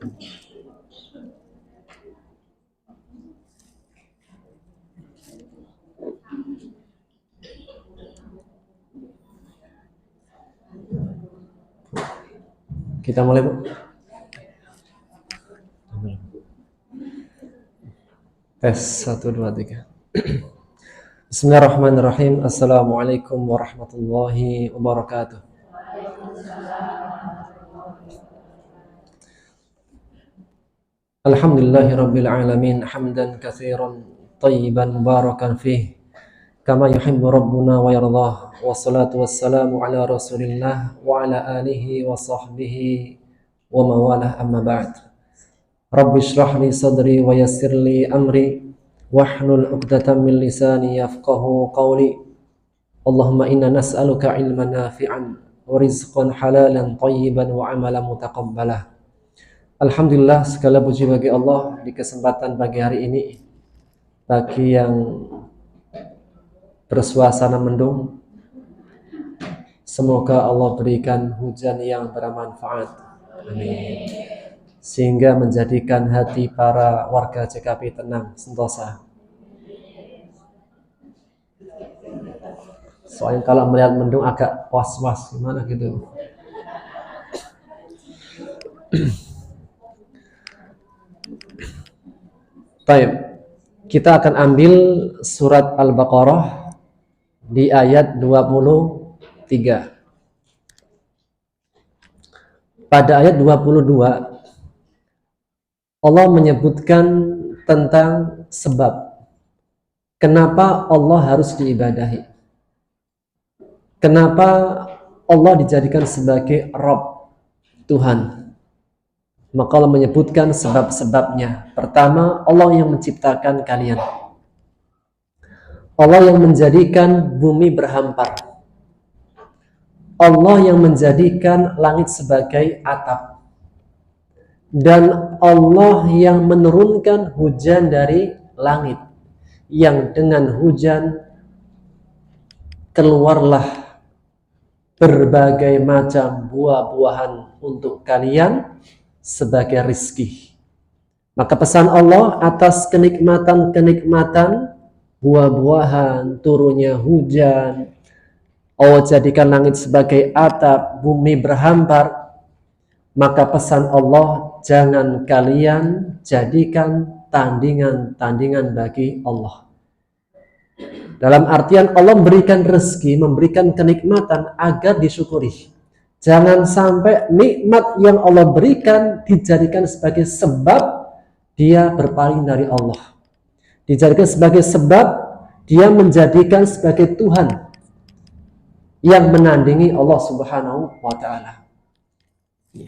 Kita mulai, Bu. Tes 1 2 3. Bismillahirrahmanirrahim. Assalamualaikum warahmatullahi wabarakatuh. Alhamdulillahirabbil alamin hamdan katsiran thayyiban mubarakan fih kama yuhibbu rabbuna wa yardah. Wassalatu wassalamu ala Rasulillah wa ala alihi wa sahbihi wa mawalah, amma ba'd. Rabbi shrah li sadri wa yassir li amri wahlul 'uqdatam min lisani yafqahu qawli. Allahumma inna nas'aluka ilman nafi'an wa rizqan halalan thayyiban wa amalan mutaqabbalah. Alhamdulillah, segala puji bagi Allah di kesempatan pagi hari ini, bagi yang bersuasana mendung. Semoga Allah berikan hujan yang bermanfaat, amin, sehingga menjadikan hati para warga CKP tenang sentosa. Soalnya kalau melihat mendung agak was-was gimana gitu. Baik, kita akan ambil surat Al-Baqarah di ayat 23. Pada ayat 22 Allah menyebutkan tentang sebab kenapa Allah harus diibadahi. Kenapa Allah dijadikan sebagai Rabb, Tuhan. Maka Allah menyebutkan sebab-sebabnya. Pertama, Allah yang menciptakan kalian. Allah yang menjadikan bumi berhampar. Allah yang menjadikan langit sebagai atap. Dan Allah yang menurunkan hujan dari langit. Yang dengan hujan keluarlah berbagai macam buah-buahan untuk kalian sebagai rizki. Maka pesan Allah atas kenikmatan-kenikmatan, buah-buahan, turunnya hujan, Allah jadikan langit sebagai atap, bumi berhampar. Maka pesan Allah, jangan kalian jadikan tandingan-tandingan bagi Allah. Dalam artian Allah memberikan rezeki, memberikan kenikmatan agar disyukuri. Jangan sampai nikmat yang Allah berikan dijadikan sebagai sebab dia berpaling dari Allah. Dijadikan sebagai sebab dia menjadikan sebagai Tuhan yang menandingi Allah Subhanahu wa ta'ala.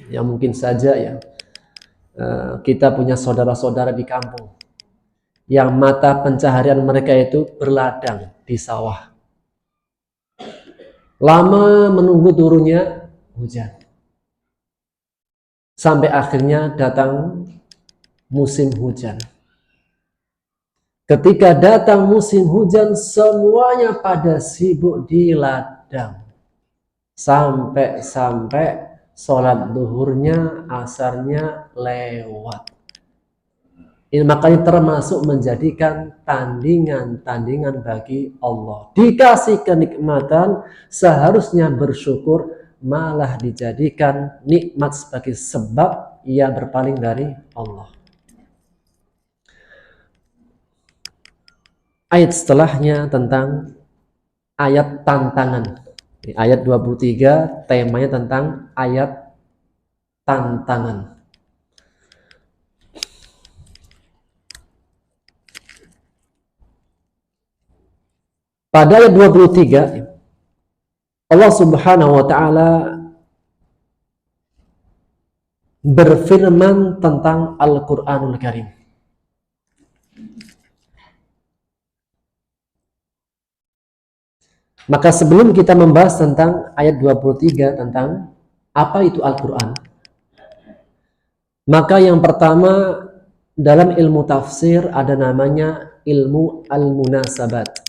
Ya mungkin saja ya kita punya saudara-saudara di kampung yang mata pencaharian mereka itu berladang di sawah. Lama menunggu turunnya hujan. Sampai akhirnya datang musim hujan. Ketika datang musim hujan, semuanya pada sibuk di ladang. Sampai sholat duhurnya, asarnya lewat. Ini makanya termasuk menjadikan tandingan-tandingan bagi Allah. Dikasih kenikmatan, seharusnya bersyukur, malah dijadikan nikmat sebagai sebab ia berpaling dari Allah. Ayat setelahnya tentang ayat tantangan. Ayat 23 temanya tentang ayat tantangan. Pada ayat 23 Allah Subhanahu wa ta'ala berfirman tentang Al-Quranul Karim. Maka sebelum kita membahas tentang ayat 23 tentang apa itu Al-Quran, maka yang pertama dalam ilmu tafsir ada namanya ilmu al-munasabat.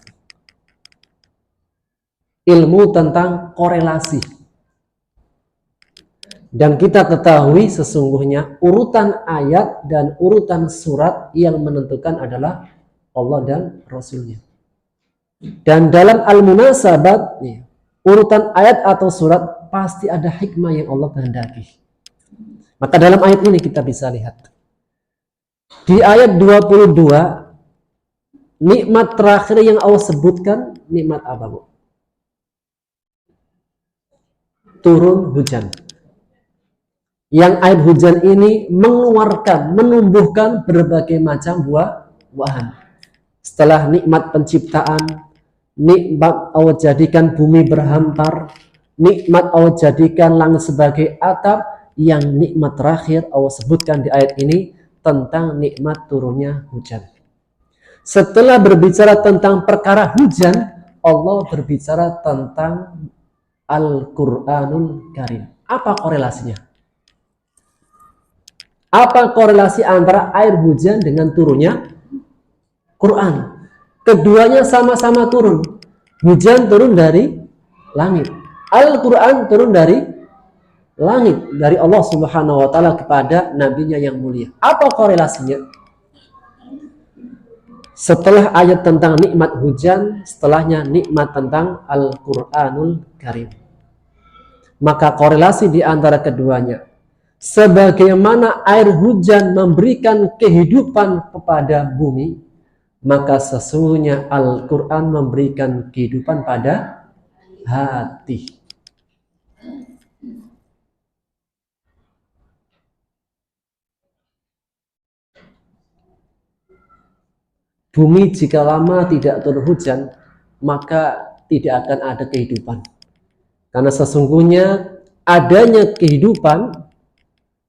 Ilmu tentang korelasi. Dan kita ketahui sesungguhnya urutan ayat dan urutan surat yang menentukan adalah Allah dan Rasulnya. Dan dalam al-munasabat, urutan ayat atau surat pasti ada hikmah yang Allah kehendaki. Maka dalam ayat ini kita bisa lihat. Di ayat 22, nikmat terakhir yang Allah sebutkan, nikmat apa, Bu? Turun hujan. Yang air hujan ini mengeluarkan, menumbuhkan berbagai macam buah-buahan. Setelah nikmat penciptaan, nikmat Allah jadikan bumi berhampar, nikmat Allah jadikan langit sebagai atap, yang nikmat terakhir Allah sebutkan di ayat ini tentang nikmat turunnya hujan. Setelah berbicara tentang perkara hujan, Allah berbicara tentang Al-Quranul Karim. Apa korelasinya? Apa korelasi antara air hujan dengan turunnya Quran? Keduanya sama-sama turun. Hujan turun dari langit. Al-Quran turun dari langit. Dari Allah Subhanahu wa ta'ala kepada nabinya yang mulia. Apa korelasinya? Setelah ayat tentang nikmat hujan, setelahnya nikmat tentang Al-Quranul Karim. Maka korelasi di antara keduanya. Sebagaimana air hujan memberikan kehidupan kepada bumi, maka sesungguhnya Al-Quran memberikan kehidupan pada hati. Bumi jika lama tidak turun hujan, maka tidak akan ada kehidupan. Karena sesungguhnya adanya kehidupan,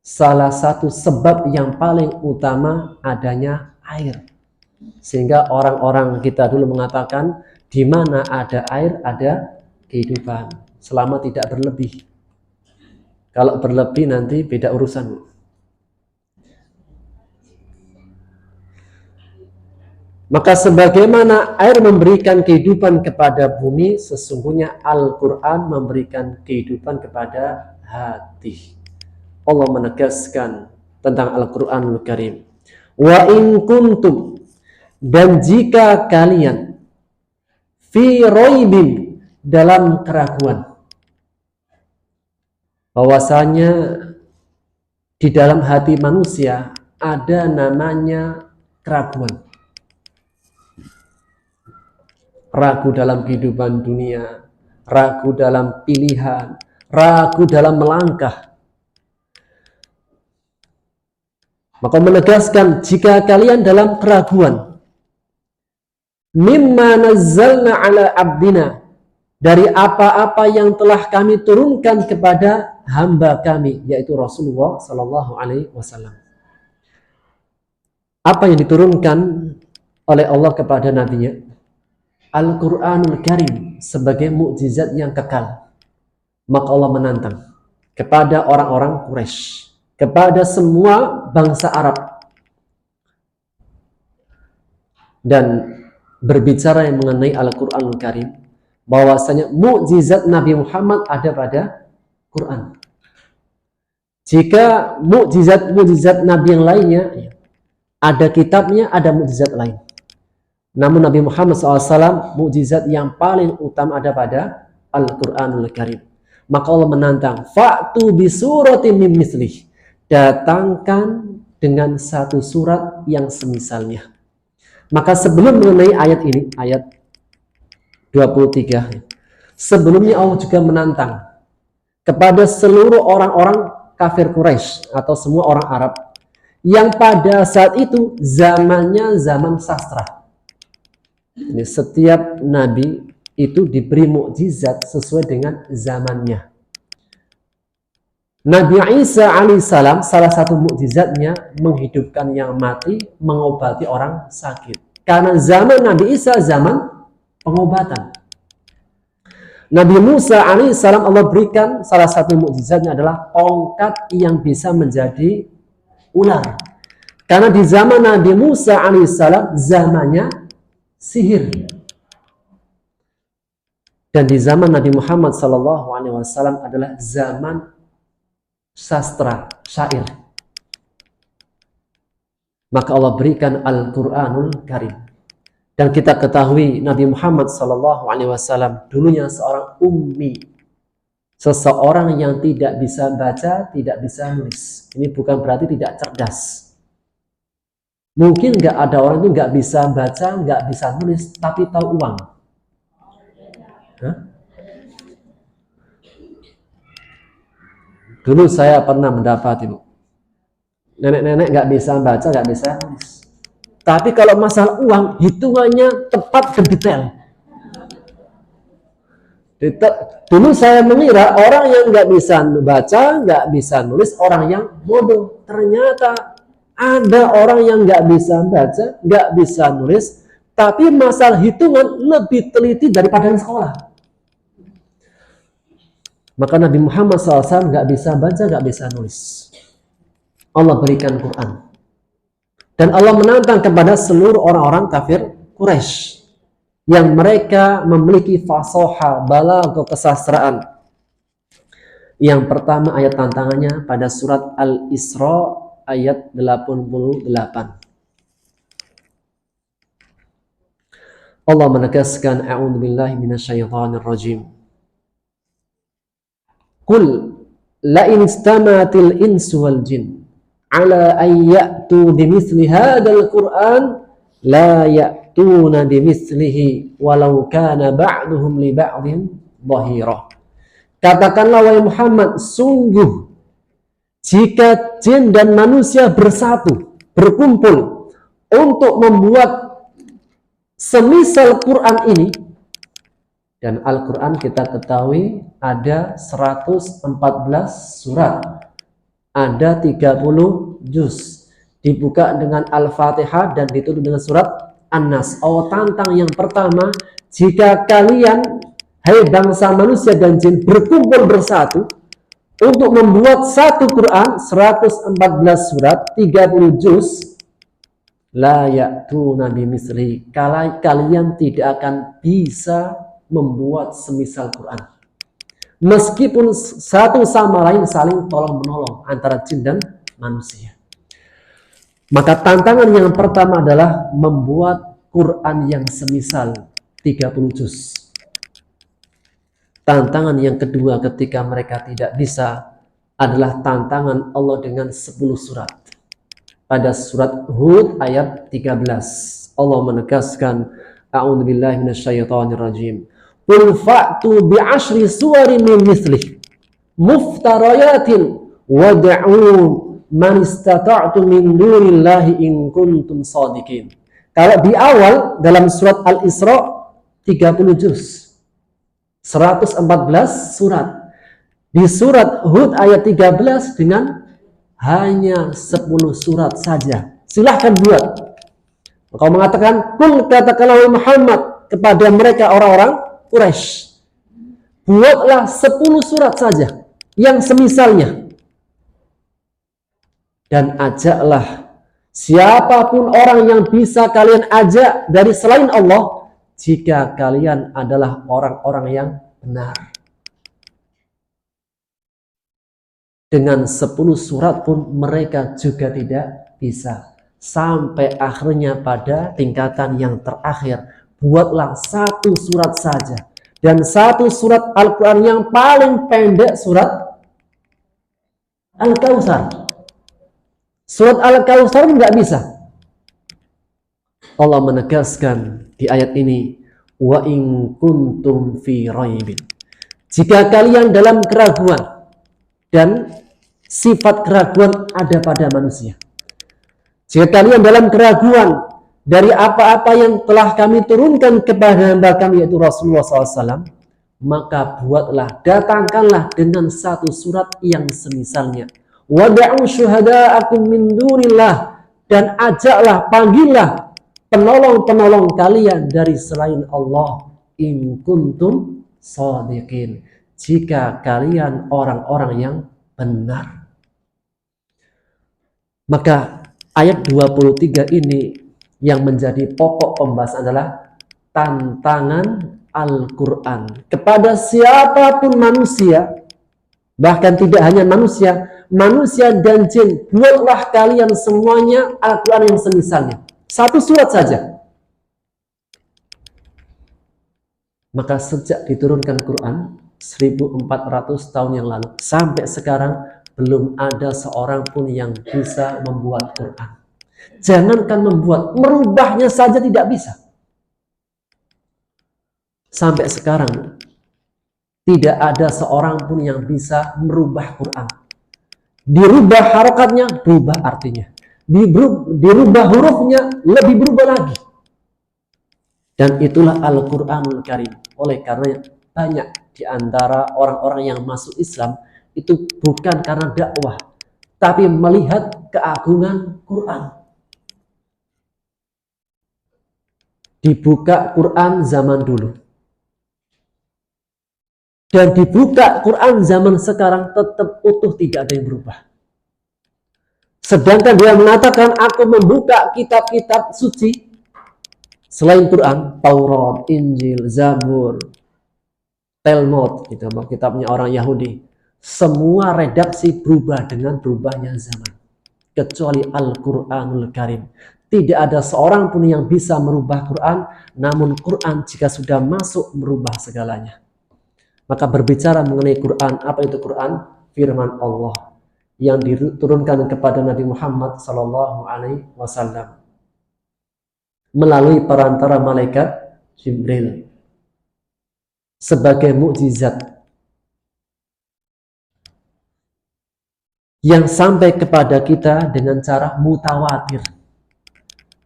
salah satu sebab yang paling utama adanya air. Sehingga orang-orang kita dulu mengatakan, di mana ada air ada kehidupan, selama tidak berlebih. Kalau berlebih nanti beda urusan. Maka sebagaimana air memberikan kehidupan kepada bumi, sesungguhnya Al-Quran memberikan kehidupan kepada hati. Allah menegaskan tentang Al-Quranul Karim. Wa in kuntum, dan jika kalian fi raibin, dalam keraguan, bahwasanya di dalam hati manusia ada namanya keraguan. Ragu dalam kehidupan dunia, ragu dalam pilihan, ragu dalam melangkah. Maka menegaskan, jika kalian dalam keraguan, mimma nazzalna ala abdina, dari apa-apa yang telah kami turunkan kepada hamba kami, yaitu Rasulullah Sallallahu Alaihi Wasallam. Apa yang diturunkan oleh Allah kepada nabinya? Al-Quranul Karim sebagai mukjizat yang kekal. Maka Allah menantang kepada orang-orang Quraisy, kepada semua bangsa Arab, dan berbicara yang mengenai Al-Quranul Karim, bahwasanya mukjizat Nabi Muhammad ada pada Quran. Jika mukjizat Nabi yang lainnya ada kitabnya, ada mukjizat lain. Namun Nabi Muhammad SAW, mukjizat yang paling utama ada pada Al-Quranul Karim. Maka Allah menantang, fa'tu bisuratin min mislih, datangkan dengan satu surat yang semisalnya. Maka sebelum mengenai ayat ini, ayat 23, sebelumnya Allah juga menantang kepada seluruh orang-orang kafir Quraisy atau semua orang Arab yang pada saat itu zamannya zaman sastra. Ini setiap nabi itu diberi mukjizat sesuai dengan zamannya. Nabi Isa alaihissalam, salah satu mukjizatnya menghidupkan yang mati, mengobati orang sakit. Karena zaman Nabi Isa zaman pengobatan. Nabi Musa alaihissalam, Allah berikan salah satu mukjizatnya adalah tongkat yang bisa menjadi ular. Karena di zaman Nabi Musa alaihissalam zamannya sihir. Dan di zaman Nabi Muhammad SAW adalah zaman sastra, syair. Maka Allah berikan Al-Quranul Karim. Dan kita ketahui Nabi Muhammad SAW dulunya seorang ummi. Seseorang yang tidak bisa baca, tidak bisa nulis. Ini bukan berarti tidak cerdas. Mungkin nggak ada orang itu nggak bisa baca, nggak bisa nulis, tapi tahu uang. Hah? Dulu saya pernah mendapat, Ibu. Nenek-nenek nggak bisa baca, nggak bisa nulis. Tapi kalau masalah uang, hitungannya tepat dan detail. Dulu saya mengira orang yang nggak bisa baca, nggak bisa nulis, orang yang bodoh. Ternyata ada orang yang nggak bisa baca, nggak bisa nulis, tapi masalah hitungan lebih teliti daripada yang sekolah. Maka Nabi Muhammad SAW nggak bisa baca, nggak bisa nulis. Allah berikan Quran. Dan Allah menantang kepada seluruh orang-orang kafir Quraisy yang mereka memiliki fasoha, balagha, kesastraan. Yang pertama ayat tantangannya pada surat Al-Isra ayat 88. Allah menegaskan a'udzubillahi minasyaitonir rajim. Qul la in istamatil insu wal jin ala an ya'tu bimithli hadzal Qur'an la ya'tuna bimithlihi walau kana ba'duhum li ba'dhin dhahira. Katakanlah wahai Muhammad, sungguh jika jin dan manusia bersatu, berkumpul untuk membuat semisal Quran ini, dan Al-Quran kita ketahui ada 114 surat, ada 30 juz, dibuka dengan Al-Fatihah dan ditutup dengan surat An-Nas. Allah tantang yang pertama, jika kalian, hai bangsa manusia dan jin, berkumpul bersatu untuk membuat satu Quran, 114 surat, 30 juz, la ya'tuna bimithli, kalian tidak akan bisa membuat semisal Quran. Meskipun satu sama lain saling tolong-menolong antara jin dan manusia. Maka tantangan yang pertama adalah membuat Quran yang semisal 30 juz. Tantangan yang kedua ketika mereka tidak bisa adalah tantangan Allah dengan 10 surat. Pada surat Hud ayat 13 Allah menegaskan a'udzubillahi minasyaitonirrajim. Qul fa'tu bi'ashri suwarin min mithlih muftarayatin wad'u man istata'tum min dunillahi in kuntum shadiqin. Kalau di awal dalam surat Al-Isra 30 juz, 114 surat. Di surat Hud ayat 13 dengan hanya 10 surat saja. Silahkan buat. Kau mengatakan, kul katakanlah Muhammad kepada mereka orang-orang Quraisy, buatlah 10 surat saja yang semisalnya, dan ajaklah siapapun orang yang bisa kalian ajak dari selain Allah jika kalian adalah orang-orang yang benar. Dengan 10 surat pun mereka juga tidak bisa. Sampai akhirnya pada tingkatan yang terakhir, buatlah 1 surat saja. Dan 1 surat Al-Quran yang paling pendek, surat Al-Kautsar. Surat Al-Kautsar nggak bisa. Allah menegaskan di ayat ini, wa in kuntum fi raibin. Jika kalian dalam keraguan, dan sifat keraguan ada pada manusia. Jika kalian dalam keraguan dari apa-apa yang telah kami turunkan kepada hamba kami yaitu Rasulullah SAW, maka buatlah, datangkanlah dengan 1 surat yang semisalnya. Wada'u syuhada'akum min dunillah, dan ajaklah, panggillah penolong-penolong kalian dari selain Allah, in kuntum shadiqin, jika kalian orang-orang yang benar. Maka ayat 23 ini yang menjadi pokok pembahasan adalah tantangan Al-Quran kepada siapapun manusia Bahkan tidak hanya manusia, manusia dan jin, buatlah kalian semuanya Al-Quran yang semisalnya. Satu surat saja. Maka sejak diturunkan Quran 1400 tahun yang lalu sampai sekarang belum ada seorang pun yang bisa membuat Quran. Jangankan membuat, merubahnya saja tidak bisa. Sampai sekarang tidak ada seorang pun yang bisa merubah Quran. Dirubah harokatnya, berubah artinya. Dirubah hurufnya, lebih berubah lagi. Dan itulah Al-Quranul Karim. Oleh karena banyak di antara orang-orang yang masuk Islam itu bukan karena dakwah, tapi melihat keagungan Quran. Dibuka Quran zaman dulu. Dan dibuka Quran zaman sekarang tetap utuh, tidak ada yang berubah. Sedangkan dia mengatakan, aku membuka kitab-kitab suci selain Quran, Taurat, Injil, Zabur, Talmud, gitu, kitabnya orang Yahudi. Semua redaksi berubah dengan berubahnya zaman. Kecuali Al-Quranul Karim. Tidak ada seorang pun yang bisa merubah Quran, namun Quran jika sudah masuk merubah segalanya. Maka berbicara mengenai Quran, apa itu Quran? Firman Allah yang diturunkan kepada Nabi Muhammad SAW melalui perantara malaikat Jibril sebagai mukjizat yang sampai kepada kita dengan cara mutawatir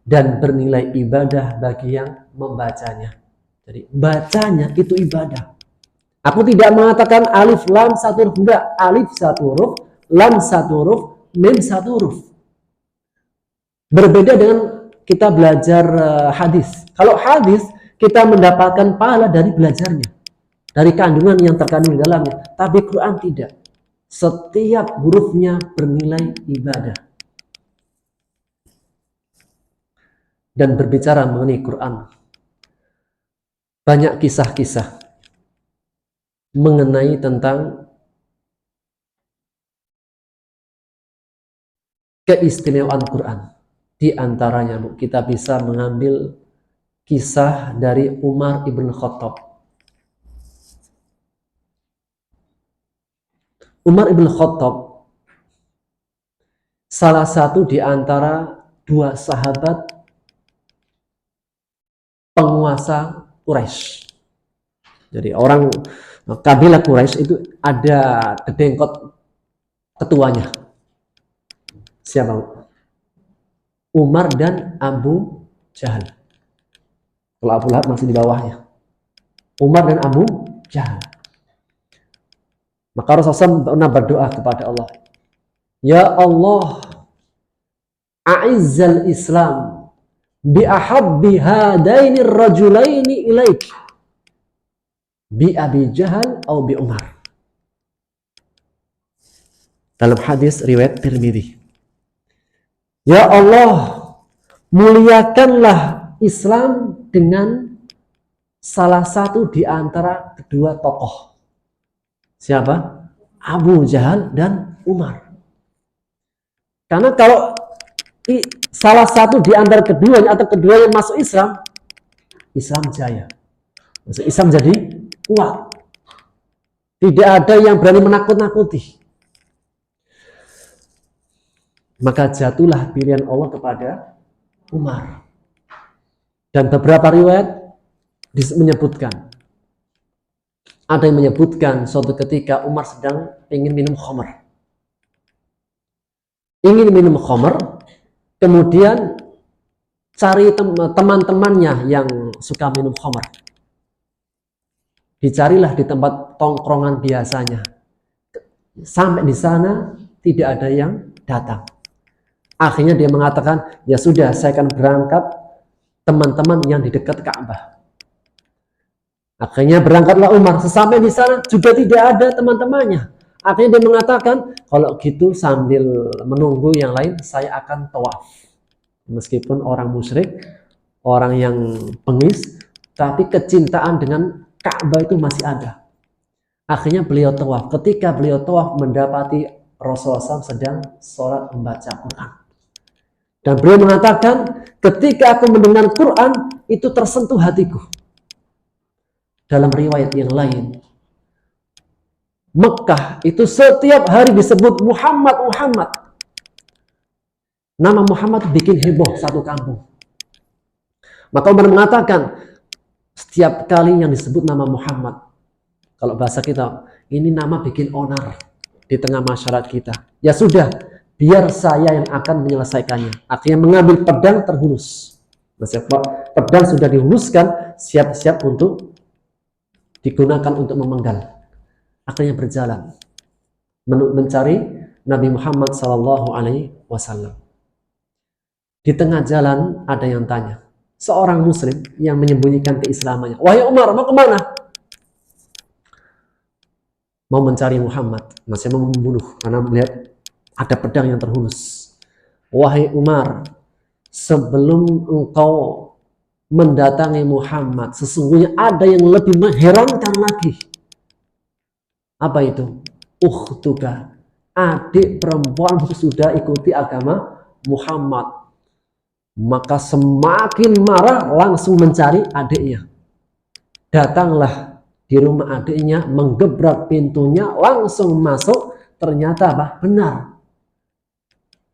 dan bernilai ibadah bagi yang membacanya. Jadi bacanya itu ibadah. Aku tidak mengatakan alif lam satu huruf, enggak. Alif satu huruf, lam satu huruf, mim satu huruf. Berbeda dengan kita belajar hadis. Kalau hadis kita mendapatkan pahala dari belajarnya, dari kandungan yang terkandung di dalamnya. Tapi Quran tidak. Setiap hurufnya bernilai ibadah. Dan berbicara mengenai Quran, banyak kisah-kisah mengenai tentang keistimewaan Quran. Di antaranya kita bisa mengambil kisah dari Umar ibn Khattab. Umar ibn Khattab salah satu di antara dua sahabat penguasa Quraisy. Jadi orang kabilah Quraisy itu ada kedengkot ketuanya. Siapa? Umar dan Abu Jahal. Kalau Abu Lahab masih di bawahnya. Umar dan Abu Jahal. Maka Rasulullah pernah berdoa kepada Allah. Ya Allah, a'izzal Islam bi ahabbi hadaini rajulaini ilaik. Bi Abi Jahal atau bi Umar. Dalam hadis riwayat Tirmidzi. Ya Allah, muliakanlah Islam dengan salah satu di antara kedua tokoh. Siapa? Abu Jahal dan Umar. Karena kalau salah satu di antara keduanya atau keduanya masuk Islam, Islam jaya. Maksud Islam jadi kuat. Tidak ada yang berani menakut-nakuti. Maka jatuhlah pilihan Allah kepada Umar. Dan beberapa riwayat menyebutkan, ada yang menyebutkan suatu ketika Umar sedang ingin minum khamr. Ingin minum khamr, kemudian cari teman-temannya yang suka minum khamr. Dicarilah di tempat tongkrongan biasanya. Sampai di sana tidak ada yang datang. Akhirnya dia mengatakan, ya sudah, saya akan berangkat teman-teman yang di dekat Ka'bah. Akhirnya berangkatlah Umar. Sesampai di sana juga tidak ada teman-temannya. Akhirnya dia mengatakan, kalau gitu sambil menunggu yang lain, saya akan tawaf. Meskipun orang musyrik, orang yang pengis, tapi kecintaan dengan Ka'bah itu masih ada. Akhirnya beliau tawaf. Ketika beliau tawaf mendapati Rasulullah SAW sedang sholat membaca Quran. Dan beliau mengatakan, ketika aku mendengar Quran, itu tersentuh hatiku. Dalam riwayat yang lain, Mekah itu setiap hari disebut Muhammad, Muhammad. Nama Muhammad bikin heboh satu kampung. Maka Umar mengatakan, setiap kali yang disebut nama Muhammad, kalau bahasa kita, ini nama bikin onar di tengah masyarakat kita. Ya sudah, biar saya yang akan menyelesaikannya. Akhirnya mengambil pedang terhunus. Pedang sudah dihuluskan, siap-siap untuk digunakan untuk memenggal. Akhirnya berjalan mencari Nabi Muhammad SAW. Di tengah jalan ada yang tanya, seorang Muslim yang menyembunyikan keislamannya, wahai Umar, mau kemana? Mau mencari Muhammad, masih mau membunuh karena melihat ada pedang yang terhunus. Wahai Umar, sebelum engkau mendatangi Muhammad, sesungguhnya ada yang lebih mengherankan lagi. Apa itu? Ukhtuka, adik perempuan sudah ikuti agama Muhammad. Maka semakin marah, langsung mencari adiknya. Datanglah di rumah adiknya, menggebrak pintunya, langsung masuk. Ternyata apa? Benar.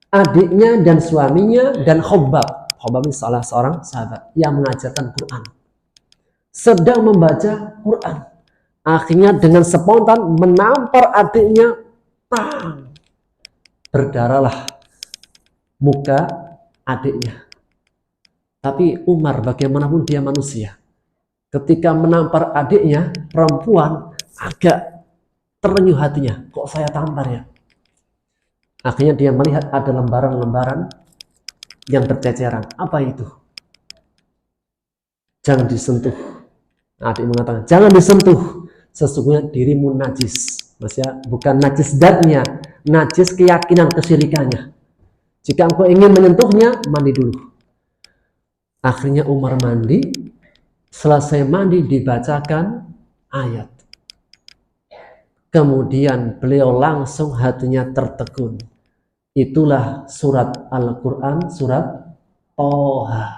Adiknya dan suaminya dan Khobab ini salah seorang sahabat yang mengajarkan Quran, sedang membaca Quran. Akhirnya dengan spontan menampar adiknya, bang! Berdarahlah muka adiknya. Tapi Umar bagaimanapun dia manusia, ketika menampar adiknya perempuan agak terenyuh hatinya, kok saya tampar ya? Akhirnya dia melihat ada lembaran-lembaran yang berceceran. Apa itu? Jangan disentuh. Adik mengatakan, jangan disentuh. Sesungguhnya dirimu najis. Maksudnya bukan najis zatnya, najis keyakinan kesyirikannya. Jika engkau ingin menyentuhnya, mandi dulu. Akhirnya Umar mandi. Selesai mandi dibacakan ayat. Kemudian beliau langsung hatinya tertegun. Itulah surat Al-Quran, surat Toha.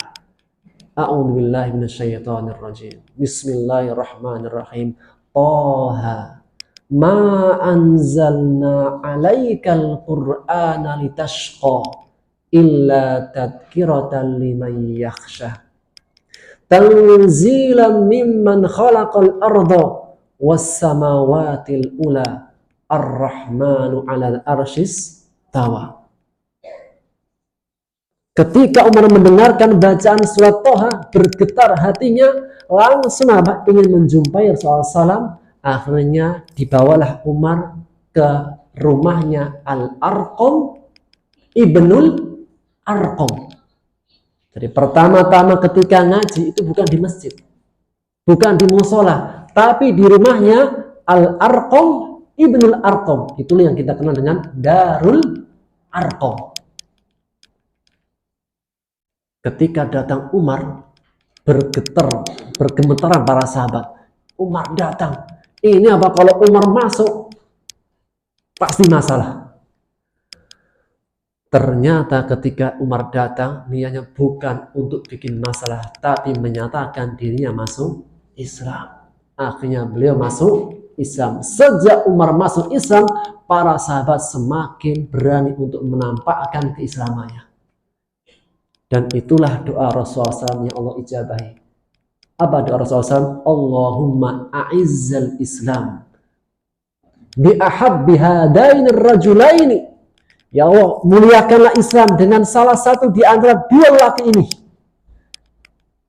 A'udzubillahi minasyaitonirrajim. Bismillahirrahmanirrahim. Toha. Ma anzalna 'alaikal Qur'ana litashqa illa tadhkiratan liman yakhsha. Tanzilan mimman khalaqal arda was-samawatil ula. Ar-Rahmanu 'alal arsyis tawa. Ketika Umar mendengarkan bacaan surat Toha, bergetar hatinya, langsung ingin menjumpai Rasulullah SAW. Akhirnya dibawalah Umar ke rumahnya Al-Arqam Ibnul Arqam. Jadi pertama-tama ketika ngaji itu bukan di masjid, bukan di musola, tapi di rumahnya Al-Arqam Ibnul Arqam. Itulah yang kita kenal dengan Darul Arqam. Ketika datang Umar, bergemetaran para sahabat. Umar datang. Ini apa kalau Umar masuk? Pasti masalah. Ternyata ketika Umar datang, niatnya bukan untuk bikin masalah, tapi menyatakan dirinya masuk Islam. Akhirnya beliau masuk Islam. Sejak Umar masuk Islam, para sahabat semakin berani untuk menampakkan keislamannya. Dan itulah doa Rasulullah SAW yang Allah ijabahi. Apa doa Rasulullah SAW? Allahumma a'izzal Islam bi'ahabbi hadainir rajulaini. Ya Allah, muliakanlah Islam dengan salah satu di antara dua laki ini,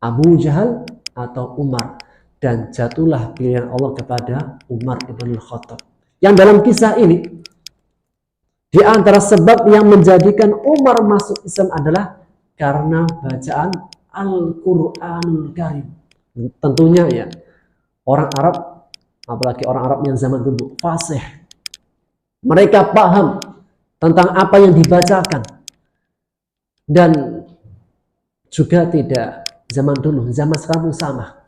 Abu Jahal atau Umar. Dan jatuhlah pilihan Allah kepada Umar ibn Khattab. Yang dalam kisah ini, di antara sebab yang menjadikan Umar masuk Islam adalah karena bacaan Al-Quranul Karim. Tentunya ya, orang Arab, apalagi orang Arab yang zaman dulu, fasih. Mereka paham tentang apa yang dibacakan. Dan juga tidak zaman dulu, zaman sekarang sama.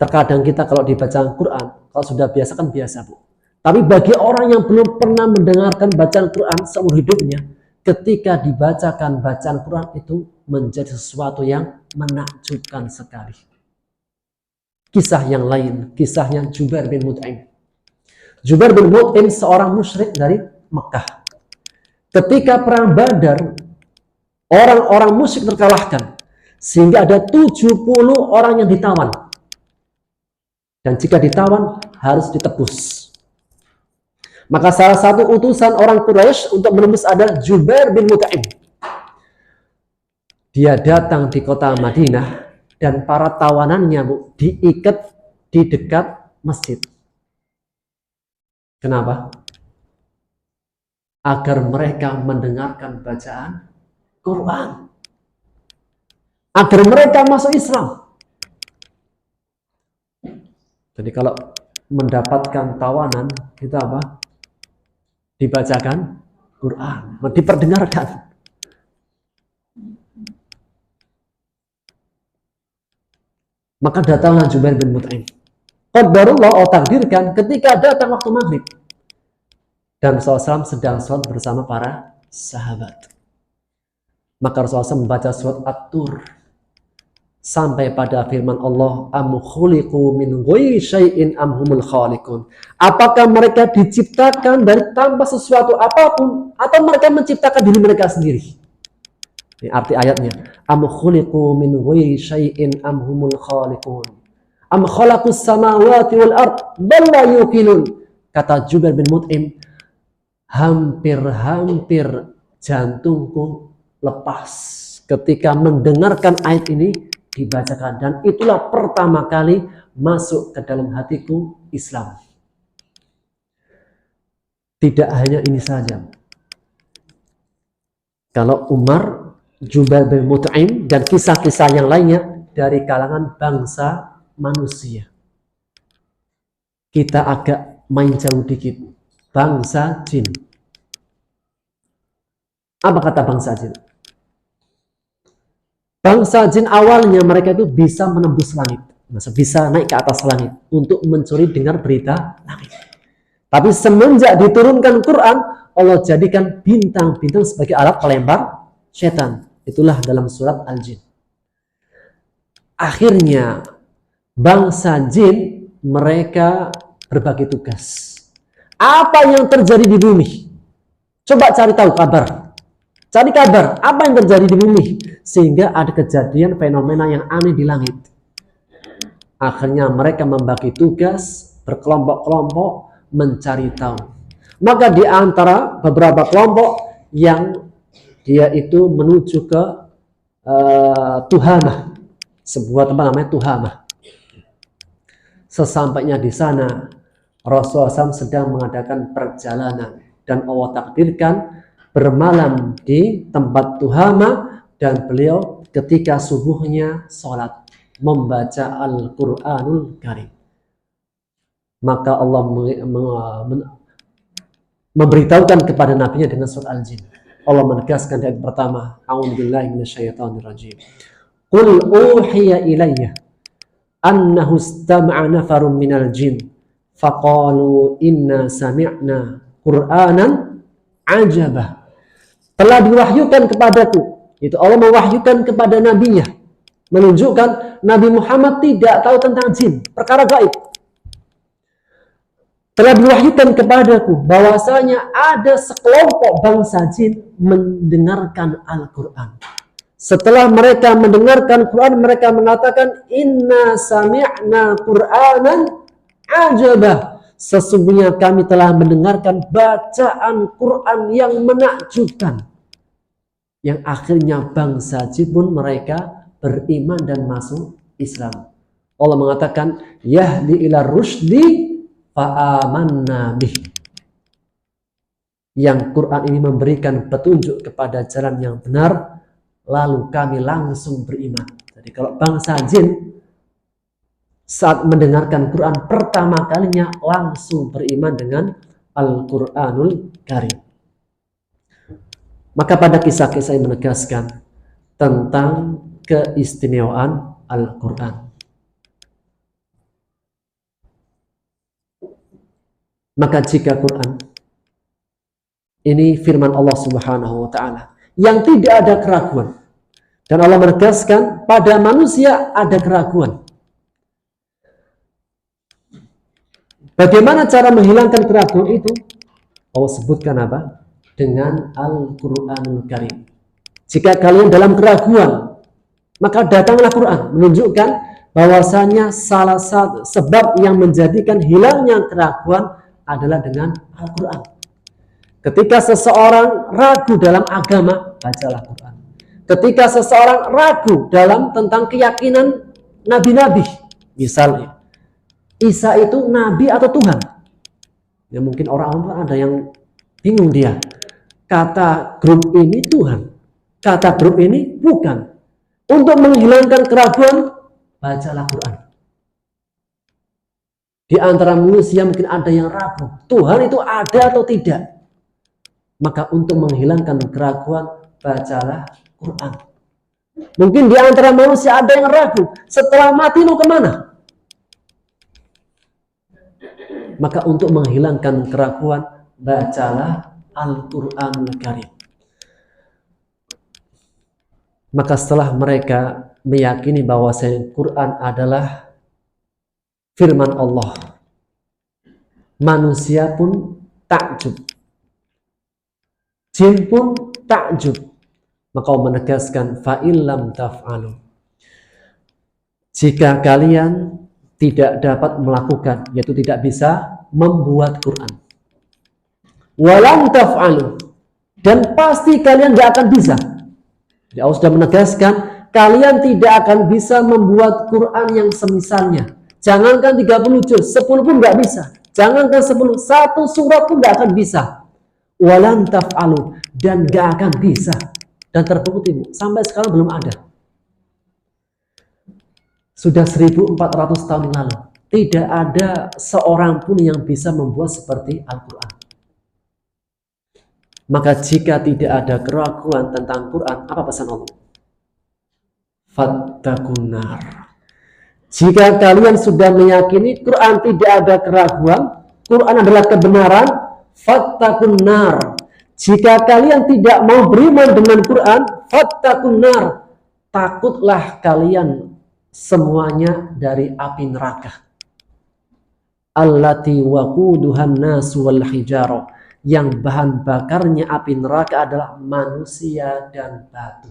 Terkadang kita kalau dibaca Al-Quran, Kalau sudah biasa kan biasa, Bu. Tapi bagi orang yang belum pernah mendengarkan bacaan Quran seumur hidupnya, ketika dibacakan bacaan Quran itu menjadi sesuatu yang menakjubkan sekali. Kisah yang lain, kisahnya Jubair bin Mut'im. Jubair bin Mut'im seorang musyrik dari Mekah. Ketika perang Badar, orang-orang musyrik terkalahkan, sehingga ada 70 orang yang ditawan. Dan jika ditawan, harus ditebus. Maka salah satu utusan orang Quraisy untuk menembus adalah Jubair bin Mut'im. Dia datang di kota Madinah dan para tawanannya, Bu, diikat di dekat masjid. Kenapa? Agar mereka mendengarkan bacaan Quran. Agar mereka masuk Islam. Jadi kalau mendapatkan tawanan, kita apa? Dibacakan Quran, diperdengarkan. Maka datanglah Jubair bin Mut'im. Qadarullah, Allah takdirkan ketika datang waktu maghrib. Dan Rasulullah SAW sedang sholat bersama para sahabat. Maka Rasulullah SAW membaca surat At-Tur. Sampai pada firman Allah, am khuliqu min ghairi syai'in am humul khaliqun. Apakah mereka diciptakan dari tanpa sesuatu apapun atau mereka menciptakan diri mereka sendiri? Ini arti ayatnya. Am khuliqu min ghairi syai'in am humul khaliqun. Am khalaqus samawati wal ard bal la yuqinun. Kata Jubair bin Mut'im, hampir-hampir jantungku lepas ketika mendengarkan ayat ini dibacakan, dan itulah pertama kali masuk ke dalam hatiku Islam. Tidak hanya ini saja. Kalau Umar, Jubair bin Mut'im, dan kisah-kisah yang lainnya dari kalangan bangsa manusia. Kita agak main jauh dikit. Bangsa jin. Apa kata bangsa jin? Bangsa jin awalnya mereka itu bisa menembus langit, bisa naik ke atas langit untuk mencuri dengar berita langit. Tapi semenjak diturunkan Quran, Allah jadikan bintang-bintang sebagai alat pelempar setan. Itulah dalam surat Al-Jin. Akhirnya bangsa jin mereka berbagi tugas. Apa yang terjadi di bumi? Coba cari tahu kabar. Cari kabar apa yang terjadi di bumi, sehingga ada kejadian fenomena yang aneh di langit. Akhirnya mereka membagi tugas berkelompok-kelompok mencari tahu. Maka di antara beberapa kelompok yang dia itu menuju ke Tuhamah, sebuah tempat namanya Tuhamah. Sesampainya di sana, Rasulullah SAW sedang mengadakan perjalanan dan Allah takdirkan bermalam di tempat Tuhamah, dan beliau ketika subuhnya sholat membaca Al-Quranul Karim. Maka Allah memberitahukan kepada nabinya dengan surat Al-Jin. Allah menegaskan di ayat pertama, a'udzubillahi minasyaitonirrajim. Qul uhiya ilayya annahu istama'a nafarun minal jin faqalu inna sami'na Qur'anan ajabah. Telah diwahyukan kepadaku, itu Allah mewahyukan kepada nabinya, menunjukkan Nabi Muhammad tidak tahu tentang jin, perkara gaib. Telah diwahyukan kepadaku bahwasanya ada sekelompok bangsa jin mendengarkan Al-Quran. Setelah mereka mendengarkan Quran, mereka mengatakan inna sami'na Qur'anan ajabah. Sesungguhnya kami telah mendengarkan bacaan Quran yang menakjubkan. Yang akhirnya bangsa jin pun mereka beriman dan masuk Islam. Allah mengatakan yahdi ila rusydi fa'amanna bih. Yang Quran ini memberikan petunjuk kepada jalan yang benar, lalu kami langsung beriman. Jadi kalau bangsa jin saat mendengarkan Quran pertama kalinya langsung beriman dengan Al-Quranul Karim. Maka pada kisah-kisah yang menegaskan tentang keistimewaan Al-Quran. Maka jika Quran ini firman Allah Subhanahu wa taala yang tidak ada keraguan, dan Allah menegaskan pada manusia ada keraguan. Bagaimana cara menghilangkan keraguan itu? Allah sebutkan apa? Dengan Al-Qur'anul Karim. Jika kalian dalam keraguan, maka datanglah Quran, menunjukkan bahwasanya salah satu sebab yang menjadikan hilangnya keraguan adalah dengan Al-Quran. Ketika seseorang ragu dalam agama, bacalah Quran. Ketika seseorang ragu dalam tentang keyakinan nabi-nabi, misalnya Isa itu nabi atau Tuhan, ya mungkin orang-orang ada yang bingung, dia kata grup ini Tuhan, kata grup ini bukan. Untuk menghilangkan keraguan, bacalah Quran. Di antara manusia mungkin ada yang ragu, Tuhan itu ada atau tidak. Maka untuk menghilangkan keraguan, bacalah Quran. Mungkin di antara manusia ada yang ragu, setelah mati mau kemana? Maka untuk menghilangkan keraguan, bacalah Al-Qur'anul Karim. Maka setelah mereka meyakini bahwa Quran adalah firman Allah, manusia pun takjub, jin pun takjub. Maka Allah menegaskan, fa'illam taf'alu, jika kalian tidak dapat melakukan, yaitu tidak bisa membuat Quran, walam taf'alu, dan pasti kalian tidak akan bisa. Jadi Allah sudah menegaskan, kalian tidak akan bisa membuat Quran yang semisalnya. Jangankan 30 juz, 10 pun nggak bisa. Jangankan 10, satu surat pun nggak akan bisa. Walan taf'alu, dan nggak akan bisa. Dan terbukti, Bu, sampai sekarang belum ada. Sudah 1400 tahun lalu, tidak ada seorang pun yang bisa membuat seperti Al-Quran. Maka jika tidak ada keraguan tentang Quran, apa pesan Allah? Fattakun nar. Jika kalian sudah meyakini Quran tidak ada keraguan, Quran adalah kebenaran, fattakun nar. Jika kalian tidak mau beriman dengan Quran, fattakun nar. Takutlah kalian semuanya dari api neraka. Allati waquduhan nasu wal hijarah, yang bahan bakarnya api neraka adalah manusia dan batu.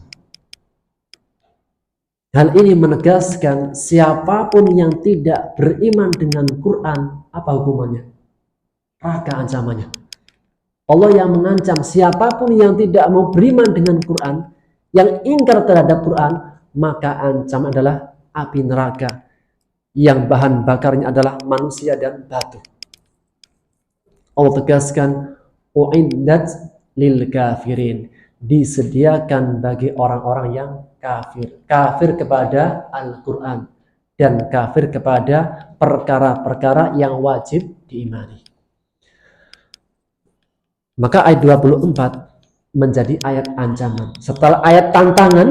Hal ini menegaskan siapapun yang tidak beriman dengan Quran, apa hukumannya? Neraka ancamannya. Allah yang mengancam siapapun yang tidak mau beriman dengan Quran, yang ingkar terhadap Quran, maka ancaman adalah api neraka yang bahan bakarnya adalah manusia dan batu. Allah tegaskan, uiddat lil kafirin, disediakan bagi orang-orang yang kafir, kafir kepada Al-Quran dan kafir kepada perkara-perkara yang wajib diimani. Maka ayat 24 menjadi ayat ancaman. Setelah ayat tantangan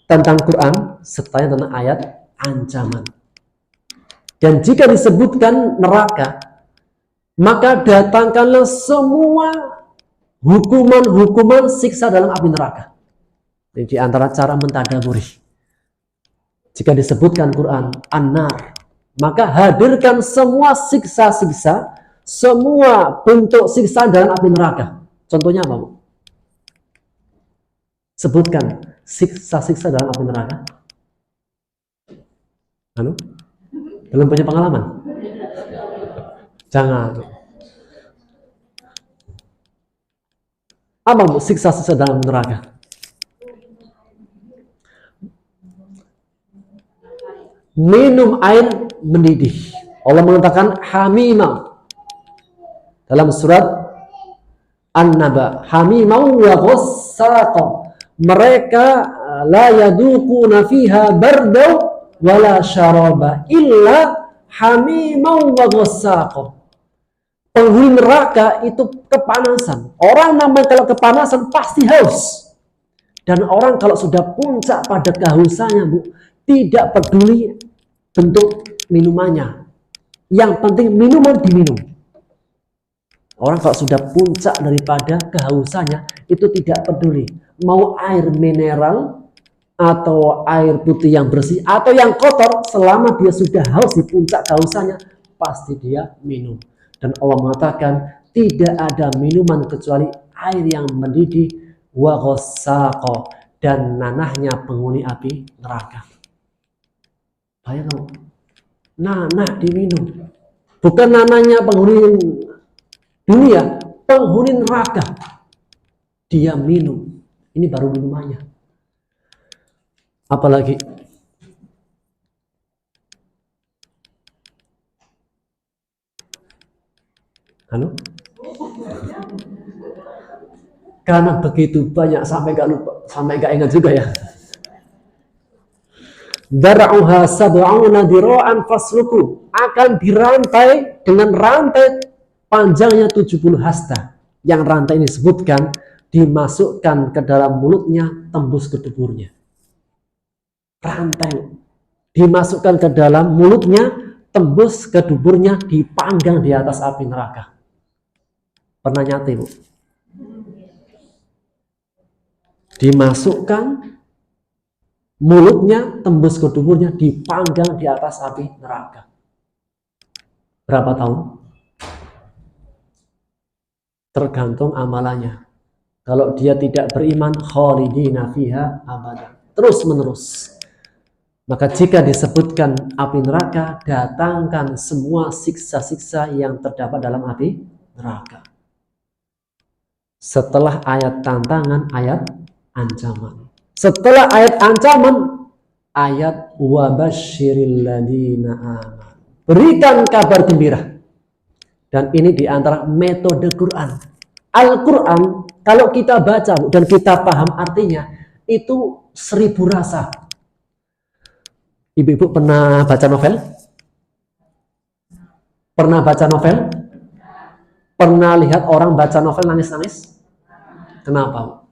tentang Quran, setelahnya tentang ayat ancaman. Dan jika disebutkan neraka, maka datangkanlah semua hukuman-hukuman siksa dalam api neraka. Jadi di antara cara mentadaburi, jika disebutkan Quran an-nar, maka hadirkan semua siksa-siksa, semua bentuk siksa dalam api neraka. Contohnya apa, Bu? Sebutkan siksa-siksa dalam api neraka. Halo? Belum punya pengalaman? Jangan. Apa, Bu, siksa-siksa dalam neraka? Minum air mendidih. Allah mengatakan hamimah dalam surat An-Naba, hamimau wa ghassaqah. Mereka la yaduquna fiha bardaw wala syaraba illa hamimau wa ghassaqah. Penghuni neraka itu kepanasan. Orang namanya kalau kepanasan pasti haus. Dan orang kalau sudah puncak pada kehausannya, Bu, tidak peduli bentuk minumannya. Yang penting minuman diminum. Orang kalau sudah puncak daripada kehausannya, itu tidak peduli. Mau air mineral, atau air putih yang bersih, atau yang kotor, selama dia sudah haus di puncak kehausannya, pasti dia minum. Dan Allah mengatakan, tidak ada minuman kecuali air yang mendidih, wa ghassaqo, dan nanahnya penghuni api neraka. Bayangkan, nanah diminum. Bukan nanahnya penghuni dunia, penghuni neraka dia minum. Ini baru minumannya. Apalagi halo? Karena begitu banyak sampai gak lupa, sampai gak ingat juga ya. Dar'uha sab'una dira'an fasluku, akan dirantai dengan rantai panjangnya 70 hasta. Yang rantai ini disebutkan dimasukkan ke dalam mulutnya, tembus ke duburnya. Rantai dimasukkan ke dalam mulutnya, tembus ke duburnya, dipanggang di atas api neraka. Pernah nyate, Bu? Dimasukkan mulutnya, tembus ke duburnya, dipanggang di atas api neraka. Berapa tahun? Tergantung amalannya. Kalau dia tidak beriman, khalidina fiha abada, terus menerus. Maka jika disebutkan api neraka, datangkan semua siksa-siksa yang terdapat dalam api neraka. Setelah ayat tantangan, ayat ancaman. Setelah ayat ancaman, ayat wabasyiril ladina aman. Berikan kabar gembira. Dan ini diantara metode Quran. Al-Quran, kalau kita baca dan kita paham artinya, itu 1000 rasa. Ibu-ibu pernah baca novel? Pernah baca novel? Pernah lihat orang baca novel nangis-nangis? Kenapa?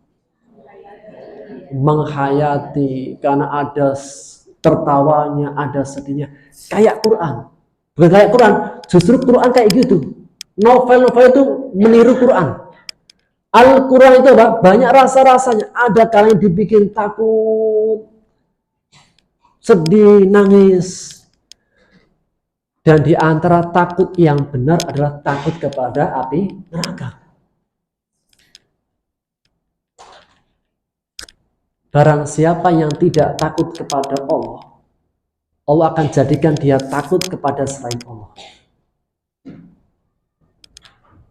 Menghayati, karena ada tertawanya, ada sedihnya. Kayak Quran. Bukan kayak Quran, justru Quran kayak gitu. Novel-novel itu meniru Quran. Al-Quran itu apa? Banyak rasa-rasanya. Ada kalian dibikin takut, sedih, nangis. Dan di antara takut yang benar adalah takut kepada api neraka. Barang siapa yang tidak takut kepada Allah, Allah akan jadikan dia takut kepada selain Allah.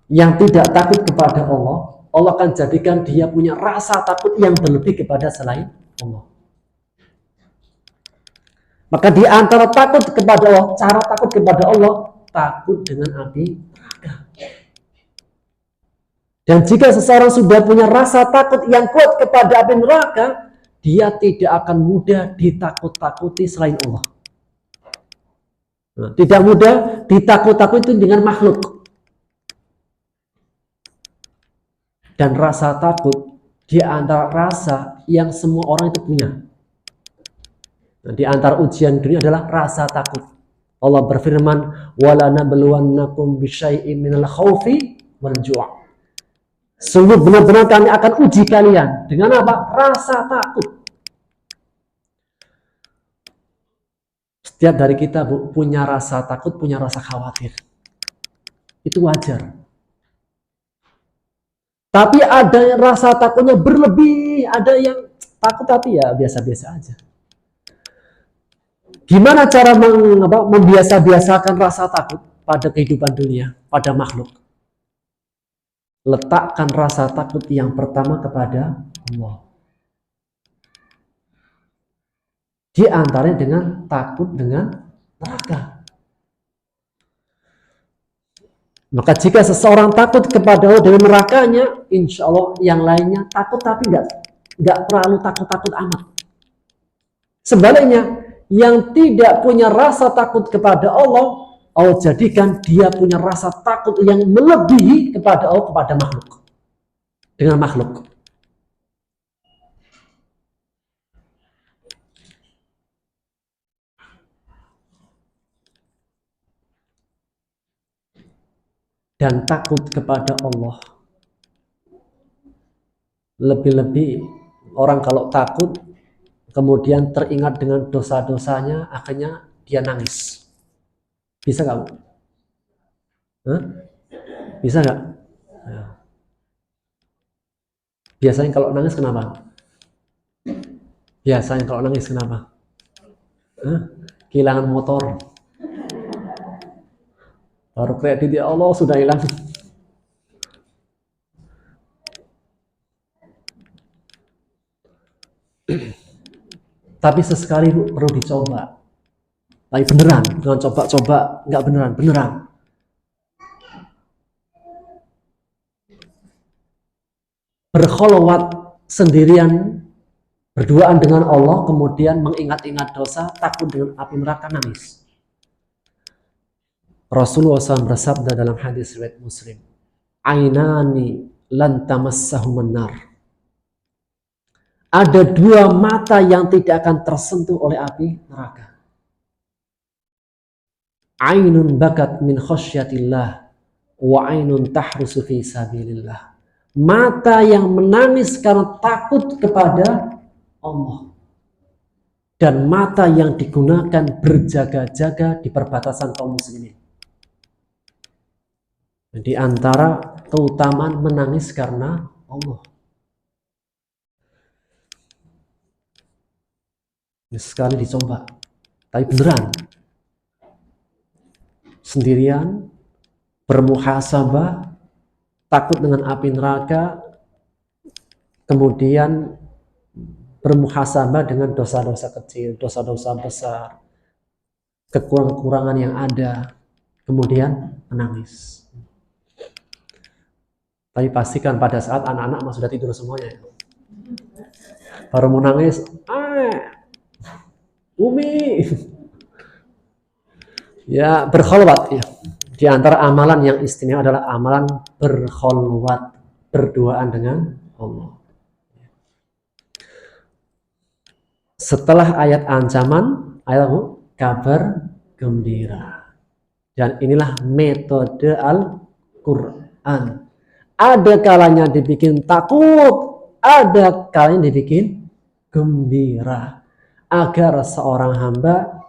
Yang tidak takut kepada Allah, Allah akan jadikan dia punya rasa takut yang berlebih kepada selain Allah. Maka di antara takut kepada Allah, cara takut kepada Allah, takut dengan api neraka. Dan jika seseorang sudah punya rasa takut yang kuat kepada api neraka, dia tidak akan mudah ditakut-takuti selain Allah. Nah, tidak mudah ditakut-takuti dengan makhluk. Dan rasa takut di antara rasa yang semua orang itu punya. Nah, di antara ujian dunia adalah rasa takut. Allah berfirman, "Wala nabluwannakum bisyai'in minal khaufi wal ju'." Sungguh benar-benar kami akan uji kalian dengan apa? Rasa takut. Setiap dari kita, Bu, punya rasa takut, punya rasa khawatir. Itu wajar. Tapi ada yang rasa takutnya berlebih, ada yang takut tapi ya biasa-biasa aja. Gimana cara membiasa-biasakan rasa takut pada kehidupan dunia, pada makhluk? Letakkan rasa takut yang pertama kepada Allah. Di antaranya dengan takut dengan neraka. Maka jika seseorang takut kepada Allah dengan nerakanya, insya Allah yang lainnya takut tapi nggak terlalu takut-takut amat. Sebaliknya, yang tidak punya rasa takut kepada Allah, Allah jadikan dia punya rasa takut yang melebihi kepada Allah, kepada makhluk. Dengan makhluk. dan takut kepada Allah. Lebih-lebih orang kalau takut kemudian teringat dengan dosa-dosanya, akhirnya dia nangis. Bisa nggak, Bu? Bisa nggak? Ya. Biasanya kalau nangis kenapa? Biasanya kalau nangis kenapa? Kehilangan motor. Baru kredit, ya Allah sudah hilang. Tapi sesekali perlu dicoba. Tapi beneran, jangan coba-coba nggak beneran. Berkholwat sendirian, berduaan dengan Allah, kemudian mengingat-ingat dosa, takut dengan api neraka, nangis. Rasulullah SAW bersabda dalam hadis riwayat Muslim, ainani lan tamassahumun nar. Ada dua mata yang tidak akan tersentuh oleh api neraka. Ainun bakat min khasyatillah wa ainun tahrusu fi sabilillah. Mata yang menangis karena takut kepada Allah, dan mata yang digunakan berjaga-jaga di perbatasan kaum muslimin. Di antara keutamaan menangis karena Allah. Ini sekali dicoba, tapi beneran. Sendirian, bermuhasabah, takut dengan api neraka, kemudian bermuhasabah dengan dosa-dosa kecil, dosa-dosa besar, kekurangan-kekurangan yang ada, kemudian menangis. Tapi pastikan pada saat anak-anak sudah tidur semuanya, baru mau nangis, Umi, ya berkholwat ya. Di antara amalan yang istimewa adalah amalan berkholwat, berduaan dengan Allah. Setelah ayat ancaman, ayat kabar gembira. Dan inilah metode Al-Quran. Ada kalanya dibikin takut, ada kalanya dibikin gembira, agar seorang hamba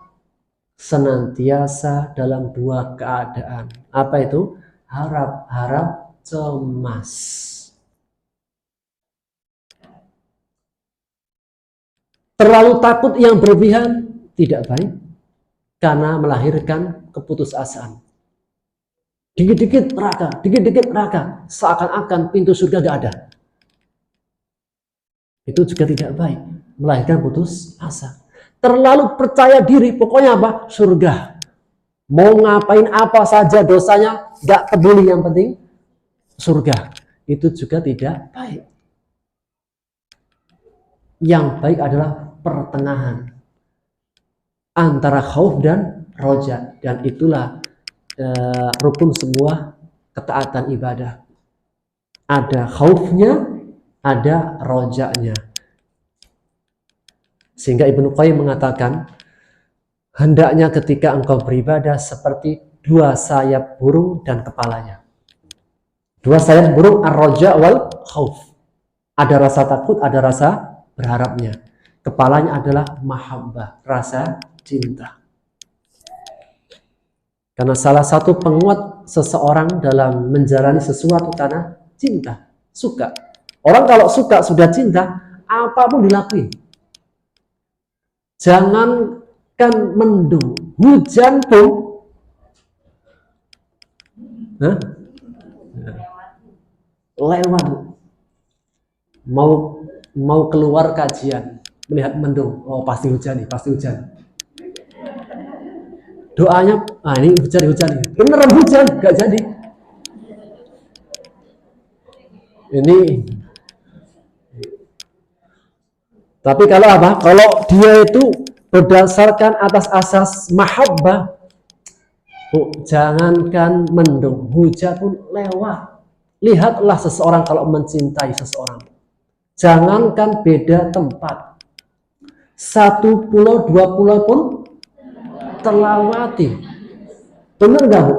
senantiasa dalam dua keadaan. Apa itu? Harap-harap cemas. Terlalu takut yang berlebihan tidak baik, karena melahirkan keputusasaan. Dikit-dikit neraka, seakan-akan pintu surga tidak ada. Itu juga tidak baik, melahirkan putus asa. Terlalu percaya diri, pokoknya apa? Surga. Mau ngapain apa saja dosanya, gak peduli, yang penting surga. Itu juga tidak baik. Yang baik adalah pertengahan antara khauf dan roja. Dan itulah rukun sebuah ketaatan ibadah. Ada khaufnya, ada rojanya. Sehingga Ibnu Qayyim mengatakan, hendaknya ketika engkau beribadah seperti dua sayap burung dan kepalanya. Dua sayap burung, ar-roja wal khauf. Ada rasa takut, ada rasa berharapnya. Kepalanya adalah mahabbah, rasa cinta. Karena salah satu penguat seseorang dalam menjalani sesuatu karena cinta, suka. Orang kalau suka, sudah cinta, apapun dilakuin. Jangankan mendung, hujan pun lewat. Mau keluar kajian, melihat mendung, oh pasti hujan nih, pasti hujan. Doanya, ini hujan, beneran hujan, gak jadi. Ini. Tapi kalau apa? Kalau dia itu berdasarkan atas asas mahabbah, jangankan mendung, hujan pun lewat. Lihatlah seseorang kalau mencintai seseorang. Jangankan beda tempat, satu pulau, dua pulau pun terlewati. Benar nggak, Bu?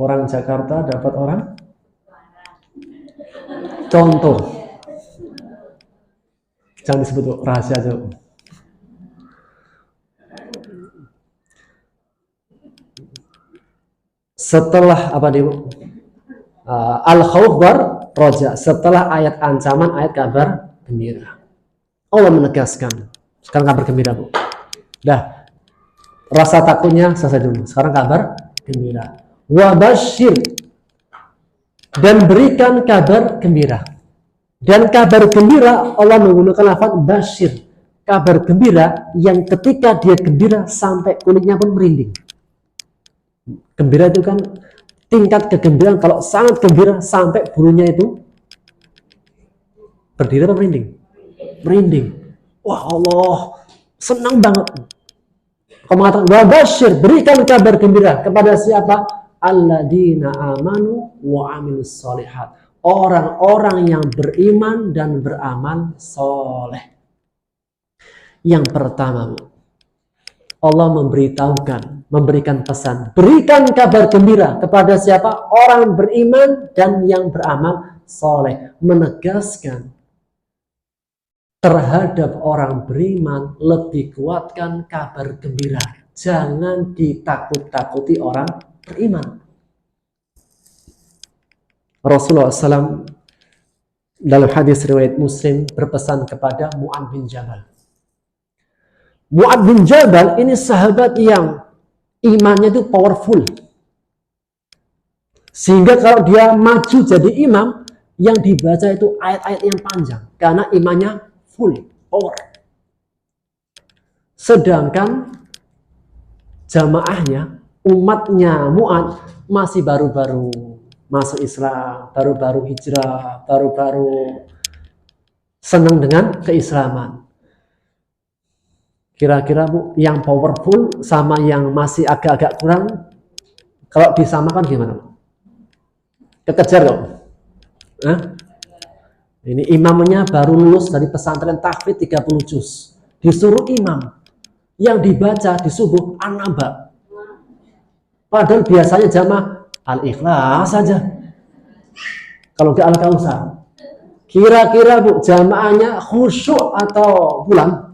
orang Jakarta dapat orang contoh. Jangan disebut rahasia aja. Setelah apa nih Bu? Al-khawf war roja. Setelah ayat ancaman, ayat kabar gembira. Allah menegaskan. Sekarang kabar gembira Bu. Dah, rasa takutnya selesai dulu. Sekarang kabar gembira. Wabashir, dan berikan kabar gembira. Dan kabar gembira Allah menggunakan lafaz bashir. Kabar gembira yang ketika dia gembira sampai kulitnya pun merinding. Gembira itu kan tingkat kegembiraan, kalau sangat gembira sampai bulunya itu berdiri apa merinding? Merinding. Wah, Allah senang banget. Kau mengatakan wabashir, berikan kabar gembira kepada siapa? Alladzina amanu wa amilus solihat. Orang-orang yang beriman dan beramal soleh. Yang pertama, Allah memberitahukan, memberikan pesan, berikan kabar gembira kepada siapa? Orang beriman dan yang beramal soleh. Menegaskan terhadap orang beriman lebih kuatkan kabar gembira. Jangan ditakut-takuti orang beriman. Rasulullah SAW dalam hadis riwayat Muslim berpesan kepada Mu'adz bin Jabal. Mu'adz bin Jabal ini sahabat yang imannya itu powerful. Sehingga kalau dia maju jadi imam, yang dibaca itu ayat-ayat yang panjang. Karena imannya full, power. Sedangkan jamaahnya, umatnya Mu'adz masih baru-baru masuk Islam, baru-baru hijrah, baru-baru senang dengan keislaman. Kira-kira Bu, yang powerful sama yang masih agak-agak kurang, kalau disamakan gimana? Kekejar kok. Ini imamnya baru lulus dari pesantren tahfidz 30 juz. Disuruh imam. Yang dibaca di subuh An-Naba. Padahal biasanya jamaah Al-Ikhlas saja. Kalau ke Al-Kautsar. Kira-kira Bu, jamaahnya khusyuk atau pulang?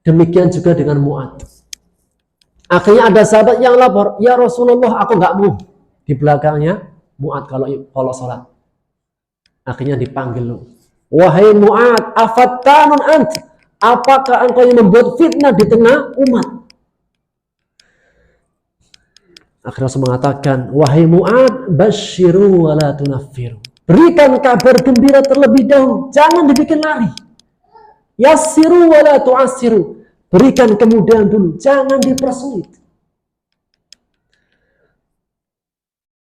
Demikian juga dengan Mu'adz. Akhirnya ada sahabat yang lapor, ya Rasulullah, aku nggak mau. Di belakangnya Mu'adz kalau sholat. Akhirnya dipanggil, wahai Mu'adz, afattanun ant, apakah engkau yang membuat fitnah di tengah umat? Akhirnya Rasul mengatakan, wahai Mu'adz, basyiru wa la tunaffiru. Berikan kabar gembira terlebih dahulu, jangan dibikin lari. Yassiru wa la tu'assiru. Berikan kemudahan dulu, jangan dipersulit.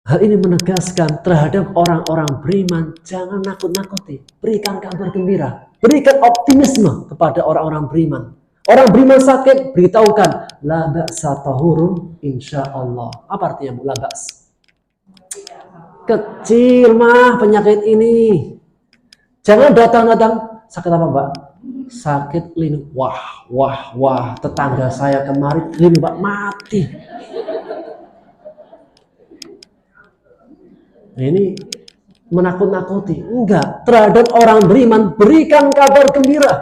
Hal ini menegaskan terhadap orang-orang beriman, jangan nakut-nakuti. Berikan kabar gembira, berikan optimisme kepada orang-orang beriman. Orang beriman sakit, beritahukan la ba'sa tahurun insyaallah. Apa artinya Bu, la ba's? Kecil mah penyakit ini. Jangan datang-datang, sakit apa Mbak? Sakit linu. Wah, tetangga saya kemarin linu Mbak mati. Ini menakut-nakuti. Enggak, terhadap orang beriman berikan kabar gembira.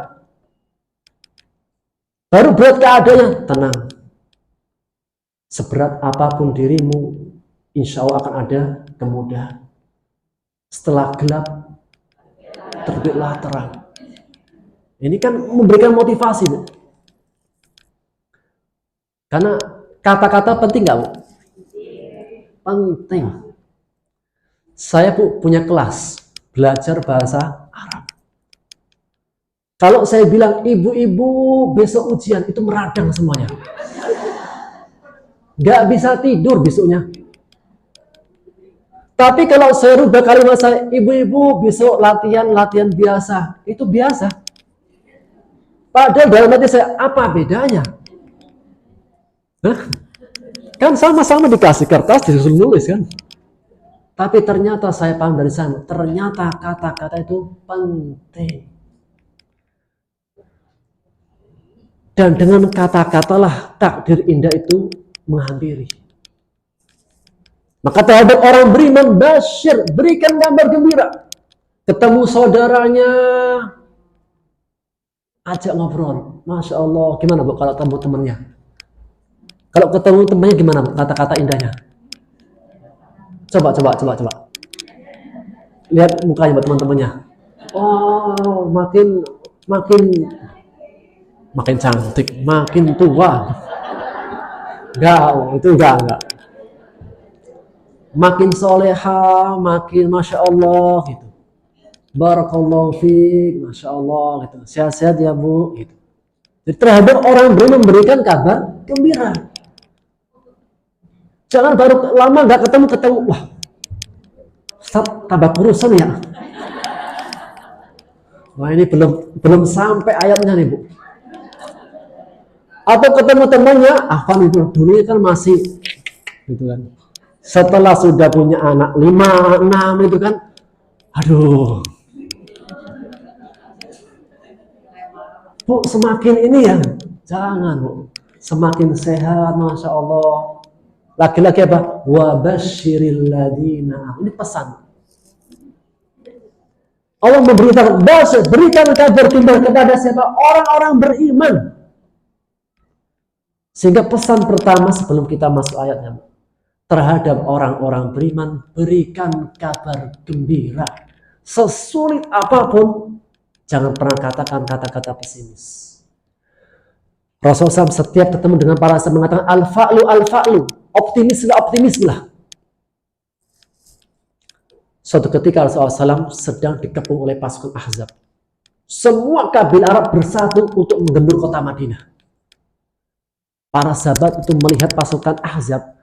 Baru berat keadaannya, tenang. Seberat apapun dirimu, insya Allah akan ada kemudahan. Setelah gelap, terbitlah terang. Ini kan memberikan motivasi, Bu. Karena kata-kata penting nggak, Bu? Penting. Saya Bu punya kelas belajar bahasa Arab. Kalau saya bilang ibu-ibu besok ujian, itu meradang semuanya. Nggak bisa tidur besoknya. Tapi kalau saya rubah kalimat saya, ibu-ibu besok latihan biasa, itu biasa. Padahal dalam hati saya, apa bedanya? Kan sama-sama dikasih kertas, disuruh nulis kan? Tapi ternyata saya paham dari sana, ternyata kata-kata itu penting. Dan dengan kata-katalah takdir indah itu menghampiri. Maka terhadap orang beriman, basyir, berikan kabar gembira. Ketemu saudaranya, ajak ngobrol. Masya Allah, gimana Bu kalau ketemu temannya? Kalau ketemu temannya gimana Bu, kata-kata indahnya? Coba. Lihat mukanya buat teman-temannya. Oh, makin cantik, makin tua. Itu enggak. Makin soleha, makin Masya Allah gitu. Barakallahu fiik, Masya Allah gitu. Sehat-sehat ya Bu gitu. Jadi terhadap orang beriman memberikan kabar gembira. Jangan baru lama nggak ketemu, wah Ustaz tambah kurusan ya. Wah ini belum sampai ayatnya nih Bu. Atau ketemu temannya, Afan itu dulu kan masih gitu kan. Setelah sudah punya anak 5, 6 itu kan, aduh. Bu semakin ini ya, jangan Bu. Semakin sehat, Masya Allah. Laki-laki apa? Wa basyiril ladina. Ini pesan. Allah memberitakan, berikan kabar gembira kepada siapa? Orang-orang beriman. Sehingga pesan pertama sebelum kita masuk ayatnya, terhadap orang-orang beriman, berikan kabar gembira. Sesulit apapun, jangan pernah katakan kata-kata pesimis. Rasulullah SAW setiap ketemu dengan para sahabat mengatakan al-fa'lu, optimislah. Suatu ketika Rasulullah SAW sedang dikepung oleh pasukan Ahzab. Semua kabilah Arab bersatu untuk menggembur kota Madinah. Para sahabat itu melihat pasukan Ahzab.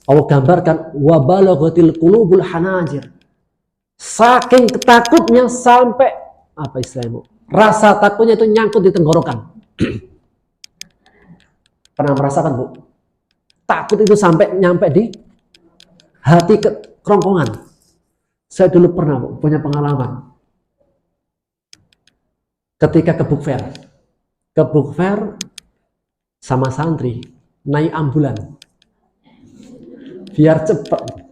Allah gambarkan wa balaghatil qulubul hanajir. Saking ketakutnya sampai apa istilahnya? Rasa takutnya itu nyangkut di tenggorokan. Pernah merasakan Bu? Takut itu sampai nyampe di hati kerongkongan. Saya dulu pernah Bu, punya pengalaman. Ketika ke book fair sama santri naik ambulan biar cepat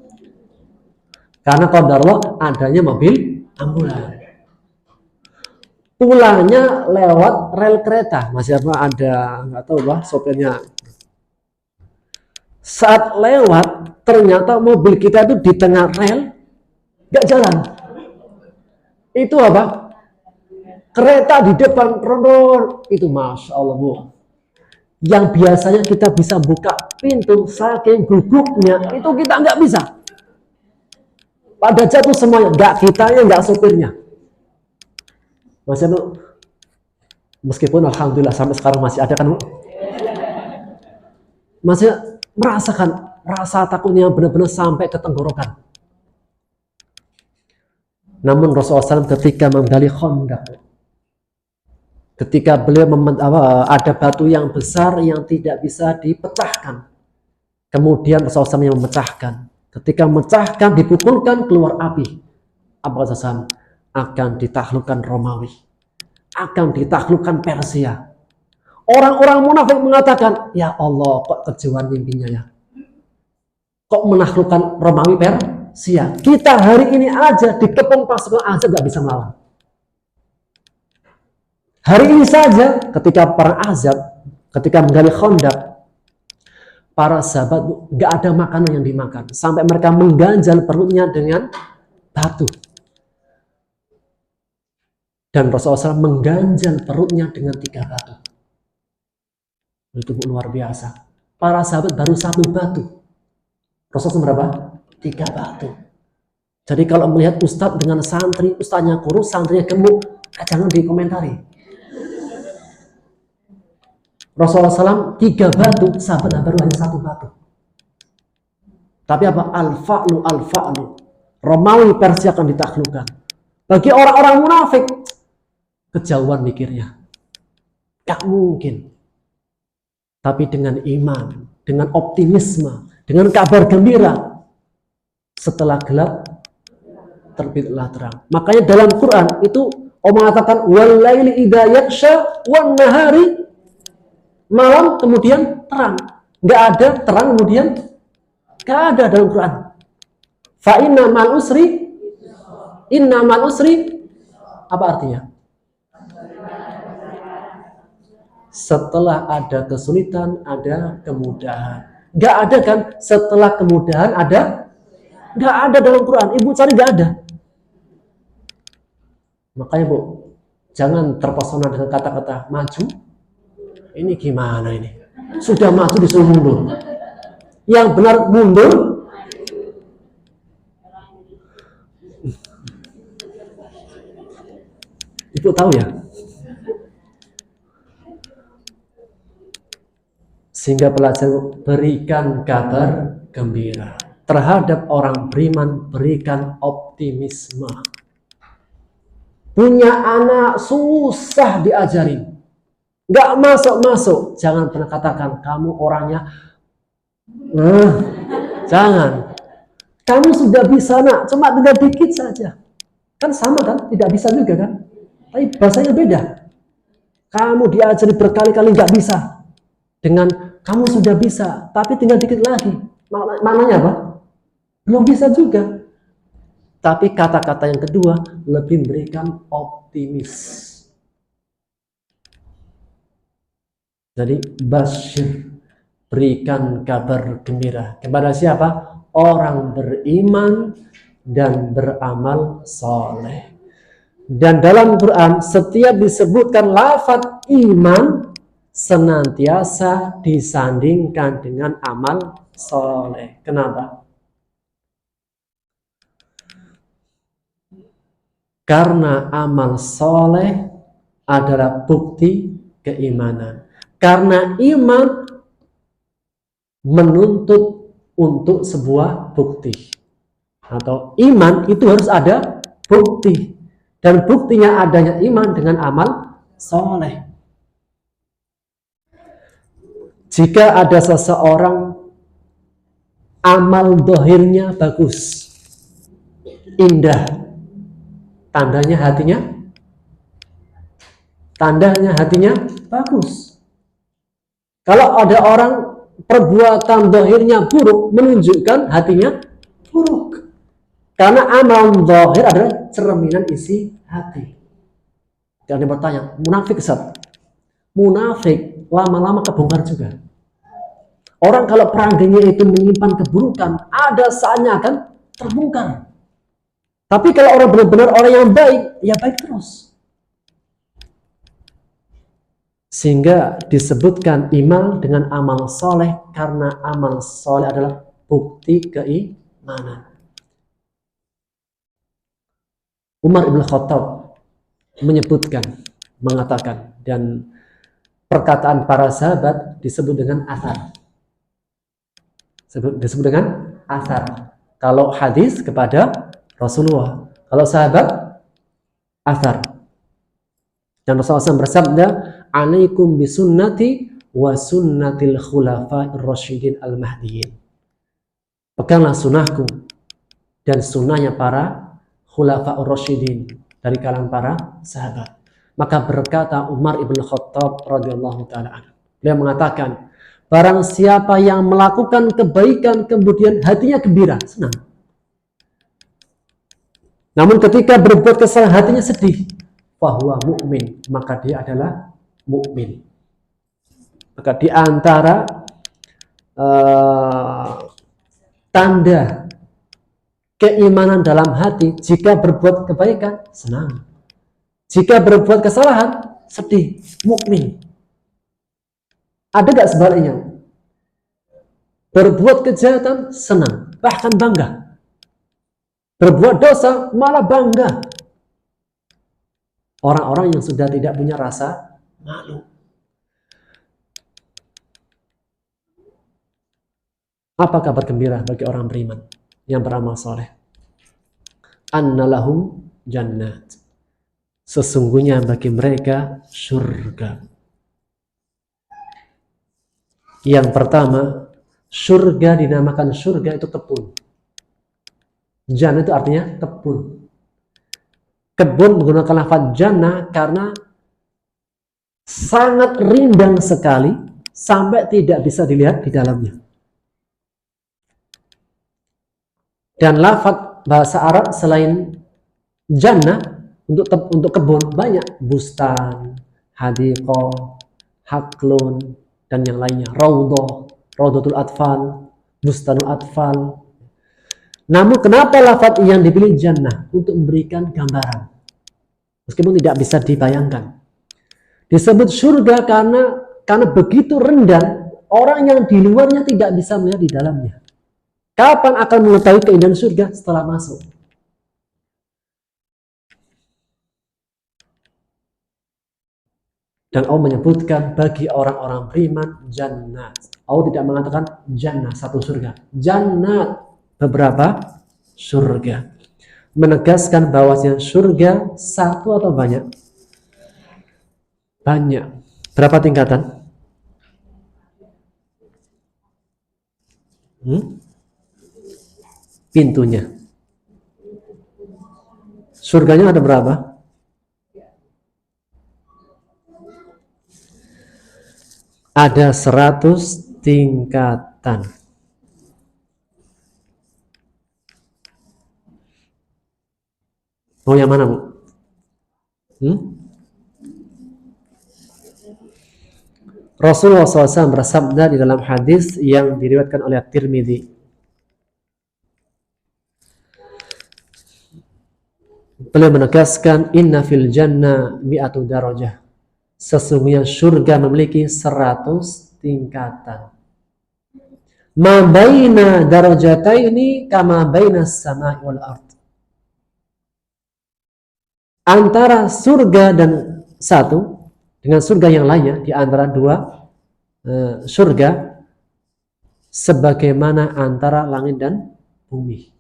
karena qadarullah adanya mobil ambulan, pulangnya lewat rel kereta, masih apa ada nggak tahu lah sopirnya. Saat lewat ternyata mobil kita itu di tengah rel nggak jalan. Itu apa? Kereta di depan ronron itu, Masya Allah Bu. Yang biasanya kita bisa buka pintu saking gugupnya, itu kita nggak bisa. Pada jatuh semuanya, nggak kitanya, nggak sopirnya. Meskipun alhamdulillah sampai sekarang masih ada kan, masih merasakan rasa takutnya benar-benar sampai ke tenggorokan. Namun Rasulullah SAW ketika menggali Khandaq, ketika beliau ada batu yang besar yang tidak bisa dipecahkan, kemudian Rasulullah SAW yang memecahkan. Ketika memecahkan, dipukulkan, keluar api. Apa Rasulullah akan ditaklukkan Romawi, akan ditaklukkan Persia. Orang-orang munafik mengatakan, ya Allah, kok kejauhan mimpinya ya, kok menaklukkan Romawi Persia. Kita hari ini aja dikepung pasukan Ahzab gak bisa melawan. Hari ini saja ketika perang Ahzab, ketika menggali Khandaq, para sahabat nggak ada makanan yang dimakan sampai mereka mengganjal perutnya dengan batu. Dan Rasulullah SAW mengganjal perutnya dengan 3 batu. Itu luar biasa. Para sahabat baru 1 batu. Rasulullah berapa? 3 batu. Jadi kalau melihat ustadz dengan santri, ustadznya kurus, santrinya gemuk, jangan dikomentari. Rasulullah SAW 3 batu, sahabat baru hanya 1 batu. Tapi apa? Al-fa'lu. Romawi Persia akan ditaklukkan. Bagi orang-orang munafik, kejauhan mikirnya. Gak mungkin. Tapi dengan iman, dengan optimisme, dengan kabar gembira, setelah gelap, terbitlah terang. Makanya dalam Quran itu Allah mengatakan, wal laili idza yaghsha wan nahari malam kemudian terang. Nggak ada terang kemudian nggak ada dalam Quran. Fa inna mal usri apa artinya? Setelah ada kesulitan ada kemudahan. Nggak ada kan setelah kemudahan ada? Nggak ada dalam Quran. Ibu cari nggak ada. Makanya Bu, jangan terpesona dengan kata-kata maju. Ini gimana ini? Sudah maju disuruh mundur. Yang benar mundur. Ibu tahu ya? Sehingga pelajar berikan kabar gembira. Terhadap orang beriman berikan optimisme. Punya anak susah diajarin. Nggak masuk-masuk. Jangan pernah katakan kamu orangnya. Jangan. Kamu sudah bisa nak, cuma tinggal dikit saja. Kan sama kan? Tidak bisa juga kan? Tapi bahasanya beda. Kamu diajari berkali-kali nggak bisa. Dengan kamu sudah bisa, tapi tinggal dikit lagi. Maknanya apa? Belum bisa juga. Tapi kata-kata yang kedua lebih memberikan optimis. Jadi basyir, berikan kabar gembira kepada siapa? Orang beriman dan beramal soleh. Dan dalam Quran setiap disebutkan lafaz iman senantiasa disandingkan dengan amal soleh. Kenapa? Karena amal soleh adalah bukti keimanan. Karena iman menuntut untuk sebuah bukti. Atau iman itu harus ada bukti. Dan buktinya adanya iman dengan amal soleh. Jika ada seseorang amal dohirnya bagus, indah, tandanya hatinya bagus. Kalau ada orang perbuatan dohirnya buruk, menunjukkan hatinya buruk. Karena amal dohir adalah cerminan isi hati. Jangan bertanya, munafik Ustaz? Munafik lama-lama kebongkar juga. Orang kalau peranggainya itu menyimpan keburukan, ada saatnya akan terbongkar. Tapi kalau orang benar-benar orang yang baik, ya baik terus. Sehingga disebutkan iman dengan amal soleh, karena amal soleh adalah bukti keimanan. Umar ibn Khattab mengatakan, dan perkataan para sahabat disebut dengan athar. Disebut dengan athar. Kalau hadis kepada Rasulullah, kalau sahabat athar. Dan Rasulullah SAW bersabda, "Alaikum bisunnati wa sunnatil khulafa'ir rasyidin al-mahdiyyin." Peganglah sunnahku dan sunnahnya para khulafa'ur rasyidin dari kalangan para sahabat. Maka berkata Umar ibn Khattab radhiyallahu taala, beliau mengatakan, barang siapa yang melakukan kebaikan kemudian hatinya gembira, senang. Namun ketika berbuat kesalahan hatinya sedih, fahuwa mu'min, maka dia adalah mukmin. Maka di antara tanda keimanan dalam hati, jika berbuat kebaikan senang, jika berbuat kesalahan sedih, mukmin. Ada gak sebaliknya? Berbuat kejahatan senang, bahkan bangga. Berbuat dosa malah bangga. Orang-orang yang sudah tidak punya rasa malu. Apa kabar gembira bagi orang beriman yang beramal soleh? Annalahum jannat. Sesungguhnya bagi mereka surga. Yang pertama, surga dinamakan surga itu kebun. Jannah itu artinya kebun. Kebun menggunakan lafaz jannah karena sangat rindang sekali sampai tidak bisa dilihat di dalamnya. Dan lafaz bahasa Arab selain jannah untuk kebun banyak, bustan, hadiqah, haklun, dan yang lainnya, raudhah, raudhatul atfal, bustanul atfal. Namun kenapa lafaz yang dipilih jannah? Untuk memberikan gambaran, meskipun tidak bisa dibayangkan. Disebut surga karena begitu rendah, orang yang di luarnya tidak bisa melihat di dalamnya. Kapan akan mengetahui keindahan surga? Setelah masuk. Dan Allah menyebutkan bagi orang-orang beriman jannat. Allah tidak mengatakan jannah satu surga, jannat beberapa surga. Menegaskan bahwasanya surga satu atau banyak? Banyak. Berapa tingkatan? Pintunya. Surganya ada berapa? Ada 100 tingkatan. Mau yang mana, Bu? Rasulullah SAW bersabda di dalam hadis yang diriwayatkan oleh At-Tirmidzi. Beliau menegaskan inna fil jannah mi'atu darajah. Sesungguhnya surga memiliki 100 tingkatan. Ma baina darajataini kama baina as-sama'i wal ard. Antara surga dan satu dengan surga yang lainnya, di antara dua surga sebagaimana antara langit dan bumi.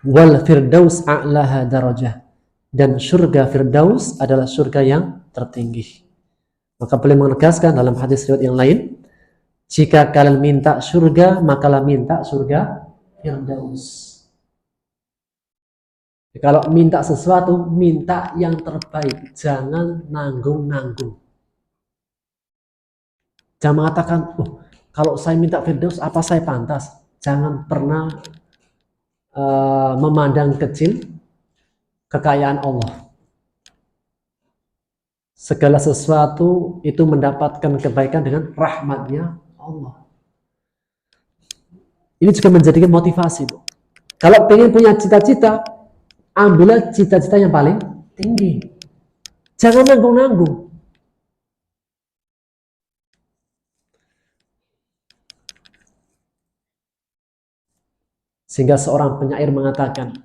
Wal firdaus a'laha darajah, dan surga firdaus adalah surga yang tertinggi. Maka beliau menegaskan dalam hadis riwayat yang lain, jika kalian minta surga, makalah minta surga firdaus. Kalau minta sesuatu, minta yang terbaik, jangan nanggung-nanggung. Jangan mengatakan, kalau saya minta firdaus, apa saya pantas? Jangan pernah memandang kecil kekayaan Allah. Segala sesuatu itu mendapatkan kebaikan dengan rahmatnya Allah. Ini juga menjadikan motivasi, Bu. Kalau pengen punya cita-cita, ambillah cita-cita yang paling tinggi. Jangan nanggung-nanggung. Sehingga seorang penyair mengatakan,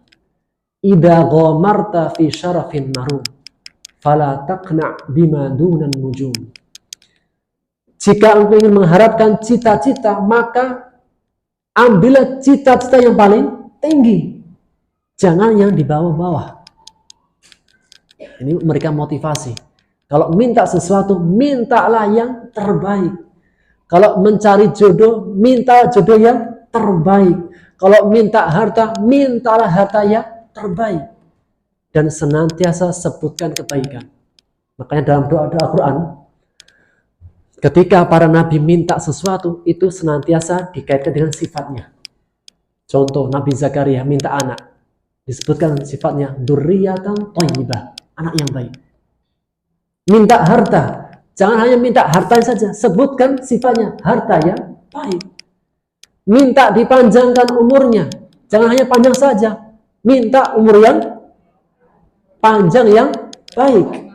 idza ghamarta fi syarafin marum fala taqna' bima dunan nujum. Jika engkau ingin mengharapkan cita-cita, maka ambillah cita-cita yang paling tinggi, jangan yang di bawah-bawah. Ini memberikan motivasi. Kalau minta sesuatu, mintalah yang terbaik. Kalau mencari jodoh, minta jodoh yang terbaik. Kalau minta harta, mintalah harta yang terbaik. Dan senantiasa sebutkan kebaikan. Makanya dalam doa-doa Al-Quran, ketika para nabi minta sesuatu, itu senantiasa dikaitkan dengan sifatnya. Contoh, Nabi Zakaria minta anak. Disebutkan sifatnya, dzurriyyatan thayyibah, anak yang baik. Minta harta, jangan hanya minta harta saja, sebutkan sifatnya, harta yang baik. Minta dipanjangkan umurnya, jangan hanya panjang saja, minta umur yang panjang yang baik.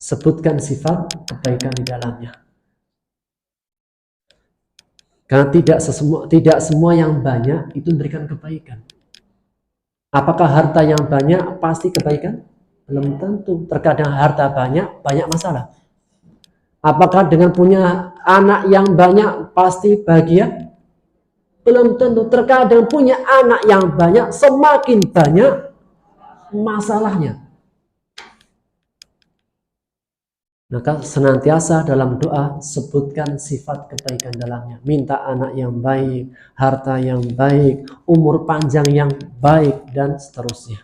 Sebutkan sifat kebaikan di dalamnya. Karena tidak semua yang banyak itu memberikan kebaikan. Apakah harta yang banyak pasti kebaikan? Belum tentu. Terkadang harta banyak masalah. Apakah dengan punya anak yang banyak pasti bahagia? Belum tentu. Terkadang punya anak yang banyak, semakin banyak masalahnya. Maka senantiasa dalam doa sebutkan sifat kebaikan dalamnya. Minta anak yang baik, harta yang baik, umur panjang yang baik, dan seterusnya.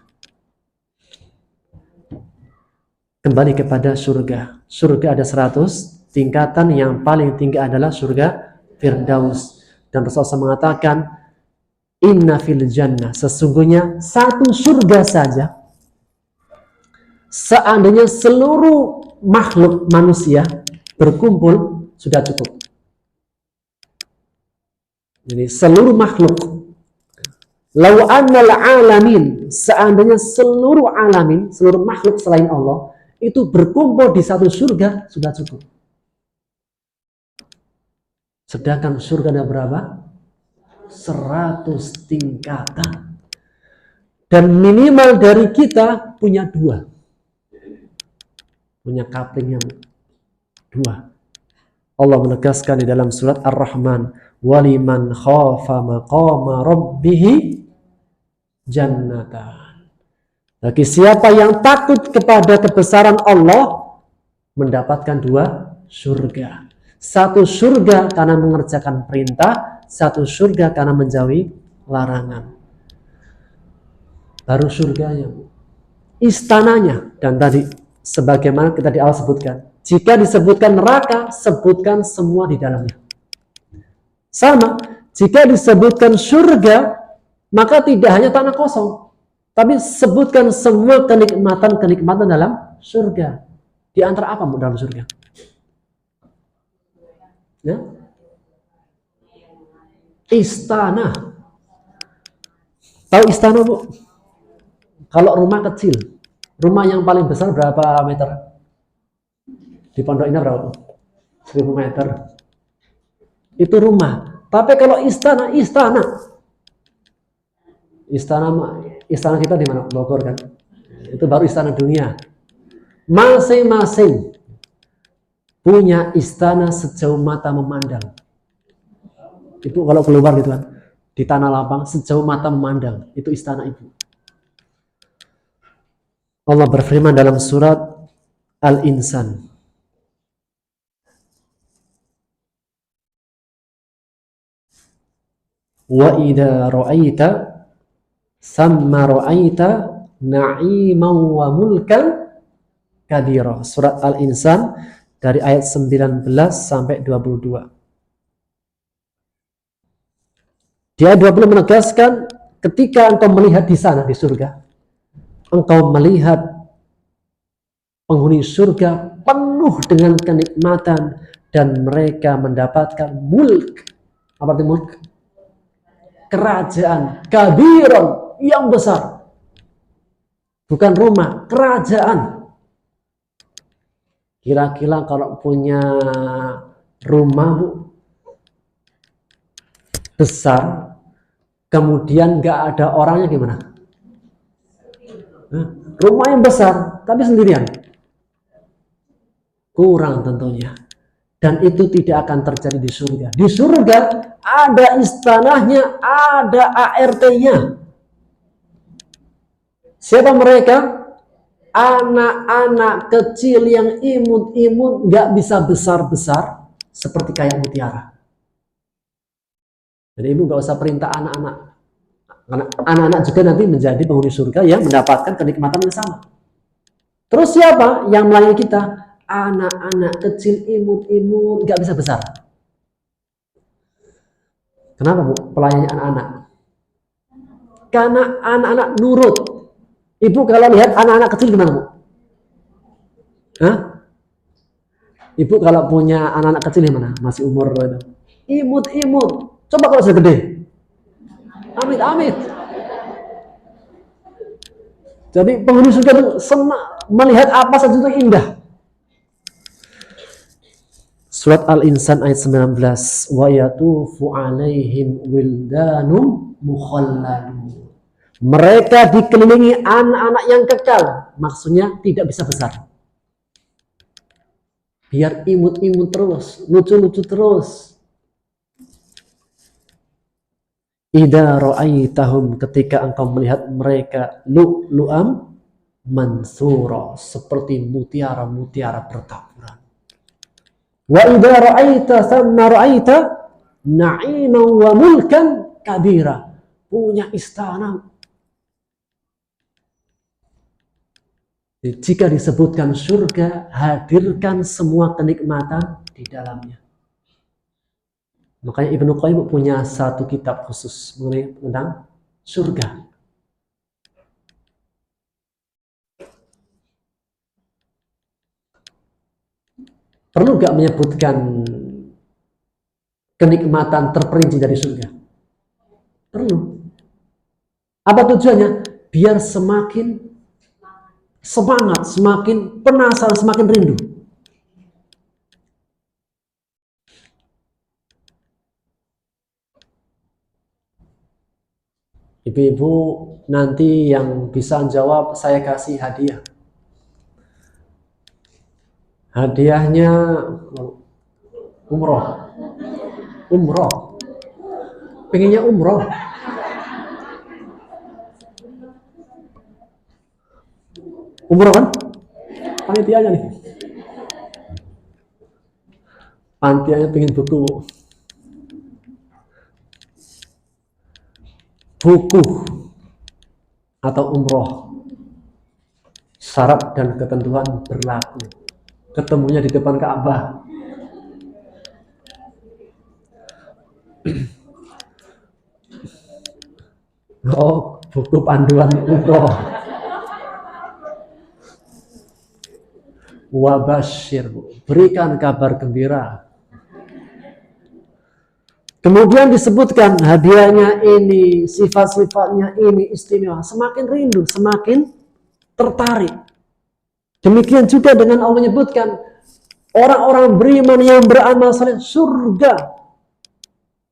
Kembali kepada surga. Surga ada 100, tingkatan yang paling tinggi adalah surga Firdaus. Dan Rasulullah mengatakan, inna fil jannah, sesungguhnya satu surga saja, seandainya seluruh makhluk manusia berkumpul sudah cukup. Jadi seluruh makhluk, lau annal alamin, seandainya seluruh alamin, seluruh makhluk selain Allah itu berkumpul di satu surga sudah cukup. Sedangkan surga ada berapa? 100 tingkatan. Dan minimal dari kita punya 2. Punya kapling yang 2. Allah menegaskan di dalam surat Ar-Rahman, waliman khafa maqama rabbih jannatan. Bagi siapa yang takut kepada kebesaran Allah mendapatkan 2 surga. 1 surga karena mengerjakan perintah, 1 surga karena menjauhi larangan. Baru surganya, istananya, dan tadi sebagaimana kita di awal sebutkan, jika disebutkan neraka, sebutkan semua di dalamnya. Sama, jika disebutkan surga, maka tidak hanya tanah kosong, tapi sebutkan semua kenikmatan-kenikmatan dalam surga. Di antara apa dalam surga? Ya? Istana. Tahu istana, Bu? Kalau rumah kecil, rumah yang paling besar berapa meter? Di Pondok Indah berapa? 1000 meter. Itu rumah. Tapi kalau istana kita di mana? Bogor kan? Itu baru istana dunia. Masing-masing punya istana sejauh mata memandang. Itu kalau keluar gitu kan, di tanah lapang sejauh mata memandang, itu istana ibu. Allah berfirman dalam surat Al-Insan, wa idza ra'aita samma ra'aita na'iman wa mulkan kabira. Surat Al-Insan dari ayat 19 sampai 22. Di ayat 20 menegaskan, ketika engkau melihat di sana di surga, engkau melihat penghuni surga penuh dengan kenikmatan dan mereka mendapatkan mulk. Apa itu mulk? Kerajaan kabiran yang besar. Bukan rumah, kerajaan. Kira-kira kalau punya rumah, Bu, besar, kemudian nggak ada orangnya gimana? Rumah yang besar, tapi sendirian. Kurang tentunya. Dan itu tidak akan terjadi di surga. Di surga ada istanahnya, ada ART-nya. Siapa mereka? Anak-anak kecil yang imut-imut, nggak bisa besar-besar seperti kayak mutiara. Jadi ibu nggak usah perintah anak-anak, karena anak-anak juga nanti menjadi penghuni surga yang mendapatkan kenikmatan yang sama. Terus siapa yang melayani kita? Anak-anak kecil imut-imut, nggak bisa besar. Kenapa, Bu, pelayannya anak-anak? Karena anak-anak nurut. Ibu kalau lihat anak-anak kecil gimana, Bu? Hah? Ibu kalau punya anak-anak kecil gimana? Masih umur itu imut-imut. Coba kalau sudah gede, amit-amit. Jadi penghuni surga itu melihat apa saja itu indah. Surat Al-Insan ayat 19, wa yatufu alaihim wildanum mukhalladun. Mereka dikelilingi anak-anak yang kekal, maksudnya tidak bisa besar. Biar imut-imut terus, lucu-lucu terus. Idza ra'aitahum, ketika engkau melihat mereka lu'lu'am mansura, seperti mutiara-mutiara bertaburan. Wa idza ra'aita thamma ra'aita na'iman wa mulkan kabira, punya istana. Jika disebutkan surga, hadirkan semua kenikmatan di dalamnya. Makanya Ibnu Qayyim punya satu kitab khusus mengenai tentang surga. Perlu gak menyebutkan kenikmatan terperinci dari surga? Perlu. Apa tujuannya? Biar semakin semangat, semakin penasaran, semakin rindu. Ibu-ibu nanti yang bisa jawab saya kasih hadiah. Hadiahnya umroh. Umroh. Pengennya umroh. Umroh kan? Panitianya nih. Panitianya pengen buku atau umroh, syarat dan ketentuan berlaku. Ketemunya di depan Ka'bah. Oh, buku panduan umroh. Wabashir, berikan kabar gembira. Kemudian disebutkan hadiahnya ini, sifat-sifatnya ini istimewa. Semakin rindu, semakin tertarik. Demikian juga dengan Allah menyebutkan orang-orang beriman yang beramal saleh surga.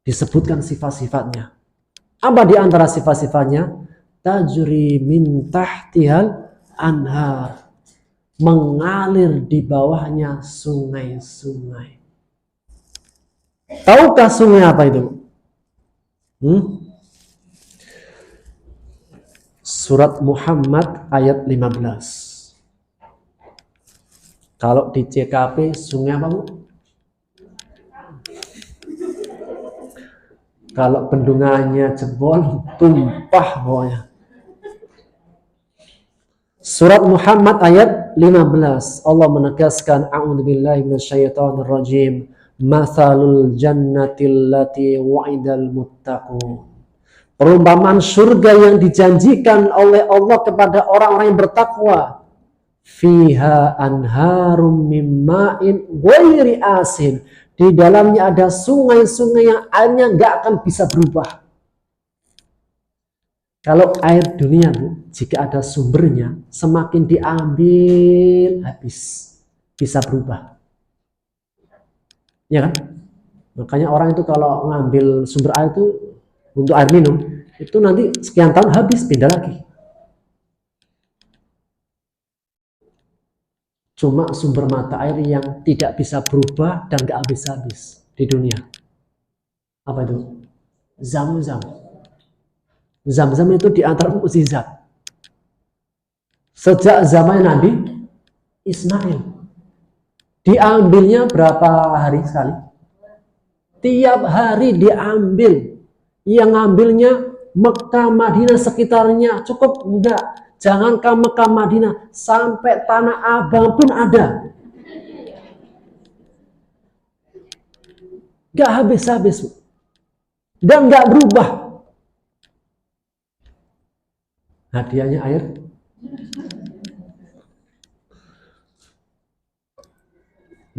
Disebutkan sifat-sifatnya. Apa di antara sifat-sifatnya? Tajri min tahtihal anhar. Mengalir di bawahnya sungai-sungai. Tahukah sungai apa itu? Surat Muhammad ayat 15. Kalau di CKP sungai apa, Bu? Kalau bendungannya jebol, tumpah pokoknya. Surat Muhammad ayat 15. Allah menegaskan, a'udzubillahi minasyaitonirrajim. Mathalul jannatil lati wa'idal muttaqun. Perumpamaan surga yang dijanjikan oleh Allah kepada orang-orang yang bertakwa. Fiha anharum mimma'in ghairi asin. Di dalamnya ada sungai-sungai yang airnya nggak akan bisa berubah. Kalau air dunia, jika ada sumbernya, semakin diambil habis, bisa berubah. Ya kan? Makanya orang itu kalau ngambil sumber air itu untuk air minum, itu nanti sekian tahun habis, pindah lagi. Cuma sumber mata air yang tidak bisa berubah dan gak habis-habis di dunia. Apa itu? Zam-zam. Zam-zam itu di antara mukjizat. Sejak zaman Nabi Ismail. Diambilnya berapa hari sekali? Tiap hari diambil. Yang ngambilnya Mekah, Madinah sekitarnya. Cukup enggak? Jangankan Mekah, Madinah, sampai Tanah Abang pun ada. Enggak habis-habis. Dan enggak berubah. Hadiahnya air.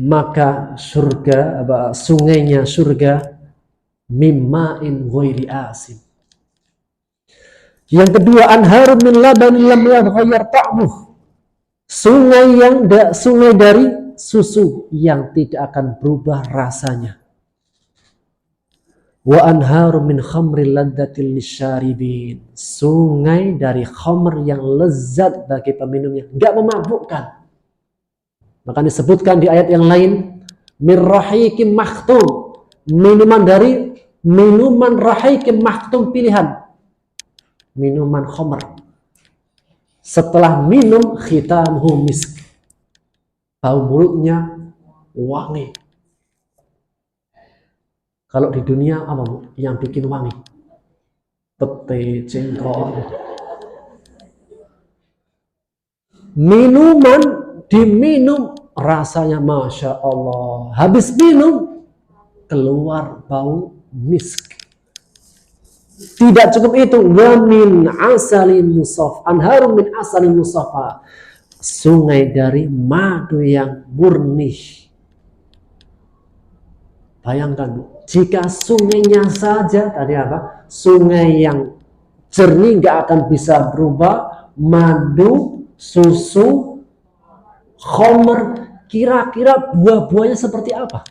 Maka surga, sungainya surga, mimma'in ghairi asin. Yang kedua, anhar min labanin lam yataghayyar ta'muh. Sungai dari susu yang tidak akan berubah rasanya. Wa anhar min khamril ladzatil lisyaribin. Sungai dari khamr yang lezat bagi peminumnya, enggak memabukkan. Maka disebutkan di ayat yang lain, mirrahikim makhtum, minuman rahikim makhtum pilihan, minuman khamr Setelah minum, khitamuhu misk. Bau mulutnya wangi. Kalau di dunia apa yang bikin wangi? Pete, jengkol. Minuman diminum rasanya Masya Allah. Habis minum keluar bau misk. Tidak cukup itu, wa min asalin musaf, anharum min asalin musafa, sungai dari madu yang murni. Bayangkan, jika sungainya saja tadi apa? Sungai yang jernih nggak akan bisa berubah, madu, susu, khamr, kira-kira buah-buahnya seperti apa?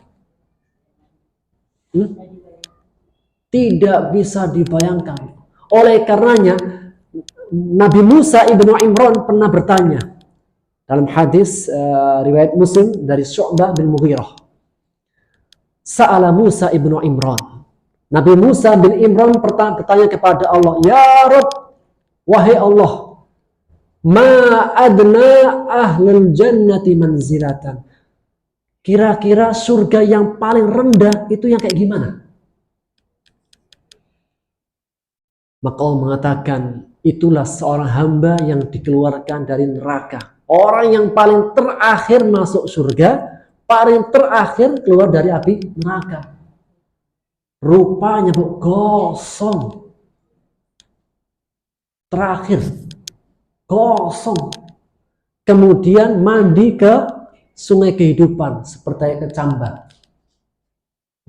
Tidak bisa dibayangkan. Oleh karenanya Nabi Musa ibnu Imran pernah bertanya dalam hadis riwayat Muslim dari Syu'bah bin Mughirah. Sa'ala Musa ibnu Imran. Nabi Musa bin Imran bertanya kepada Allah, "Ya Rabb, wahai Allah, ma adna ahlul jannati manzilatan." Kira-kira surga yang paling rendah itu yang kayak gimana? Maka Allah mengatakan, itulah seorang hamba yang dikeluarkan dari neraka. Orang yang paling terakhir masuk surga, paling terakhir keluar dari api neraka. Rupanya gosong. Terakhir. Gosong. Kemudian mandi ke sungai kehidupan, seperti kecambah.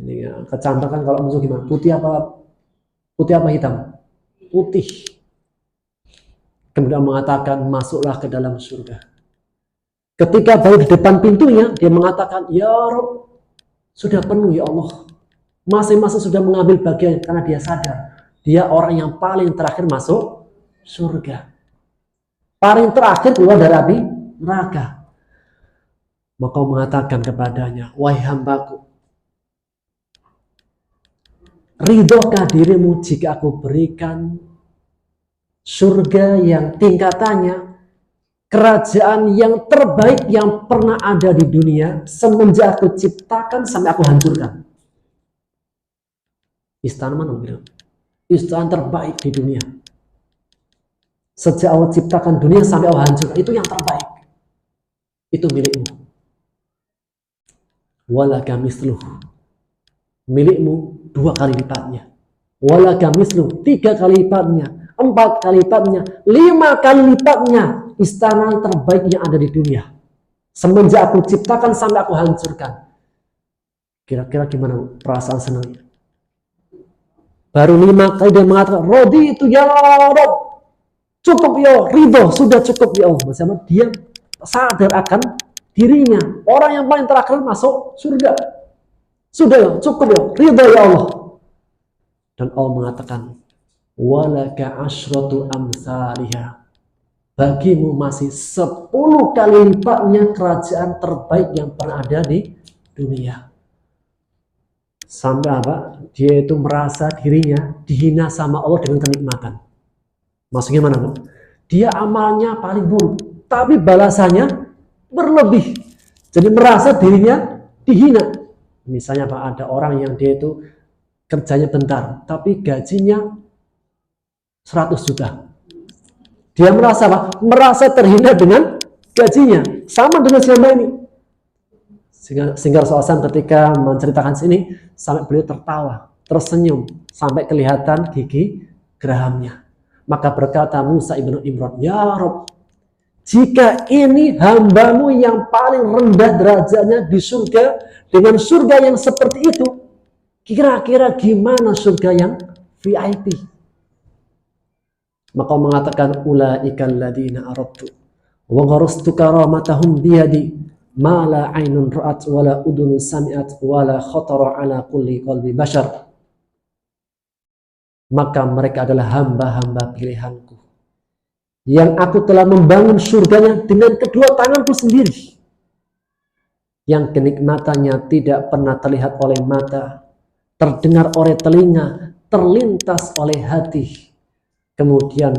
Ini ya, kecambah kan kalau musuh gimana? Putih apa hitam? Putih. Kemudian mengatakan, masuklah ke dalam surga. Ketika baru di depan pintunya, dia mengatakan, "Ya Rabb, sudah penuh ya Allah." Masing-masing sudah mengambil bagian karena dia sadar dia orang yang paling terakhir masuk surga, paling terakhir keluar dari api neraka. Maka mengatakan kepadanya, "Wahai hambaku, ridhokah dirimu jika aku berikan surga yang tingkatannya, kerajaan yang terbaik yang pernah ada di dunia semenjak aku ciptakan sampai aku hancurkan?" Istana mana bilang? Istana terbaik di dunia. Sejak Allah ciptakan dunia sampai Allah hancurkan, itu yang terbaik. Itu milikmu. Walaka misluh. Milikmu 2 kali lipatnya. Walaka misluh 3 kali lipatnya, 4 kali lipatnya, 5 kali lipatnya. Istana terbaik yang ada di dunia semenjak aku ciptakan sampai aku hancurkan. Kira-kira gimana perasaan senangnya? Baru 5 kali dia mengatakan, "Rodi itu ya Rabb, cukup ya, ridho, sudah cukup ya Allah." Bersama dia sadar akan dirinya, orang yang paling terakhir masuk surga. Sudah ya, cukup ya, ridho ya Allah. Dan Allah mengatakan, "Walaka asyratu amsalihha." Bagimu masih 10 kali lipatnya kerajaan terbaik yang pernah ada di dunia. Sampai apa? Dia itu merasa dirinya dihina sama Allah dengan kenikmatan. Maksudnya mana, Bu? Dia amalnya paling buruk, tapi balasannya berlebih. Jadi merasa dirinya dihina. Misalnya Pak, ada orang yang dia itu kerjanya bentar, tapi gajinya 100 juta. Dia merasa apa? Merasa terhina dengan gajinya. Sama dengan siapa ini. Sehingga Rasulullah ketika menceritakan sini, sampai beliau tertawa, tersenyum, sampai kelihatan gigi gerahamnya. Maka berkata Musa ibnu Imran, "Ya Rabb, jika ini hambamu yang paling rendah derajatnya di surga, dengan surga yang seperti itu, kira-kira gimana surga yang VIP?" Maka mengatakan, "Ulaikal ladina aradtu wa gharastu karamatahum biyadi ma la ainun ra'at wa la udhun sami'at wa la khatara ala kulli qalbi bashar." Maka mereka adalah hamba-hamba pilihanku yang aku telah membangun surganya dengan kedua tanganku sendiri, yang kenikmatannya tidak pernah terlihat oleh mata, terdengar oleh telinga, terlintas oleh hati. Kemudian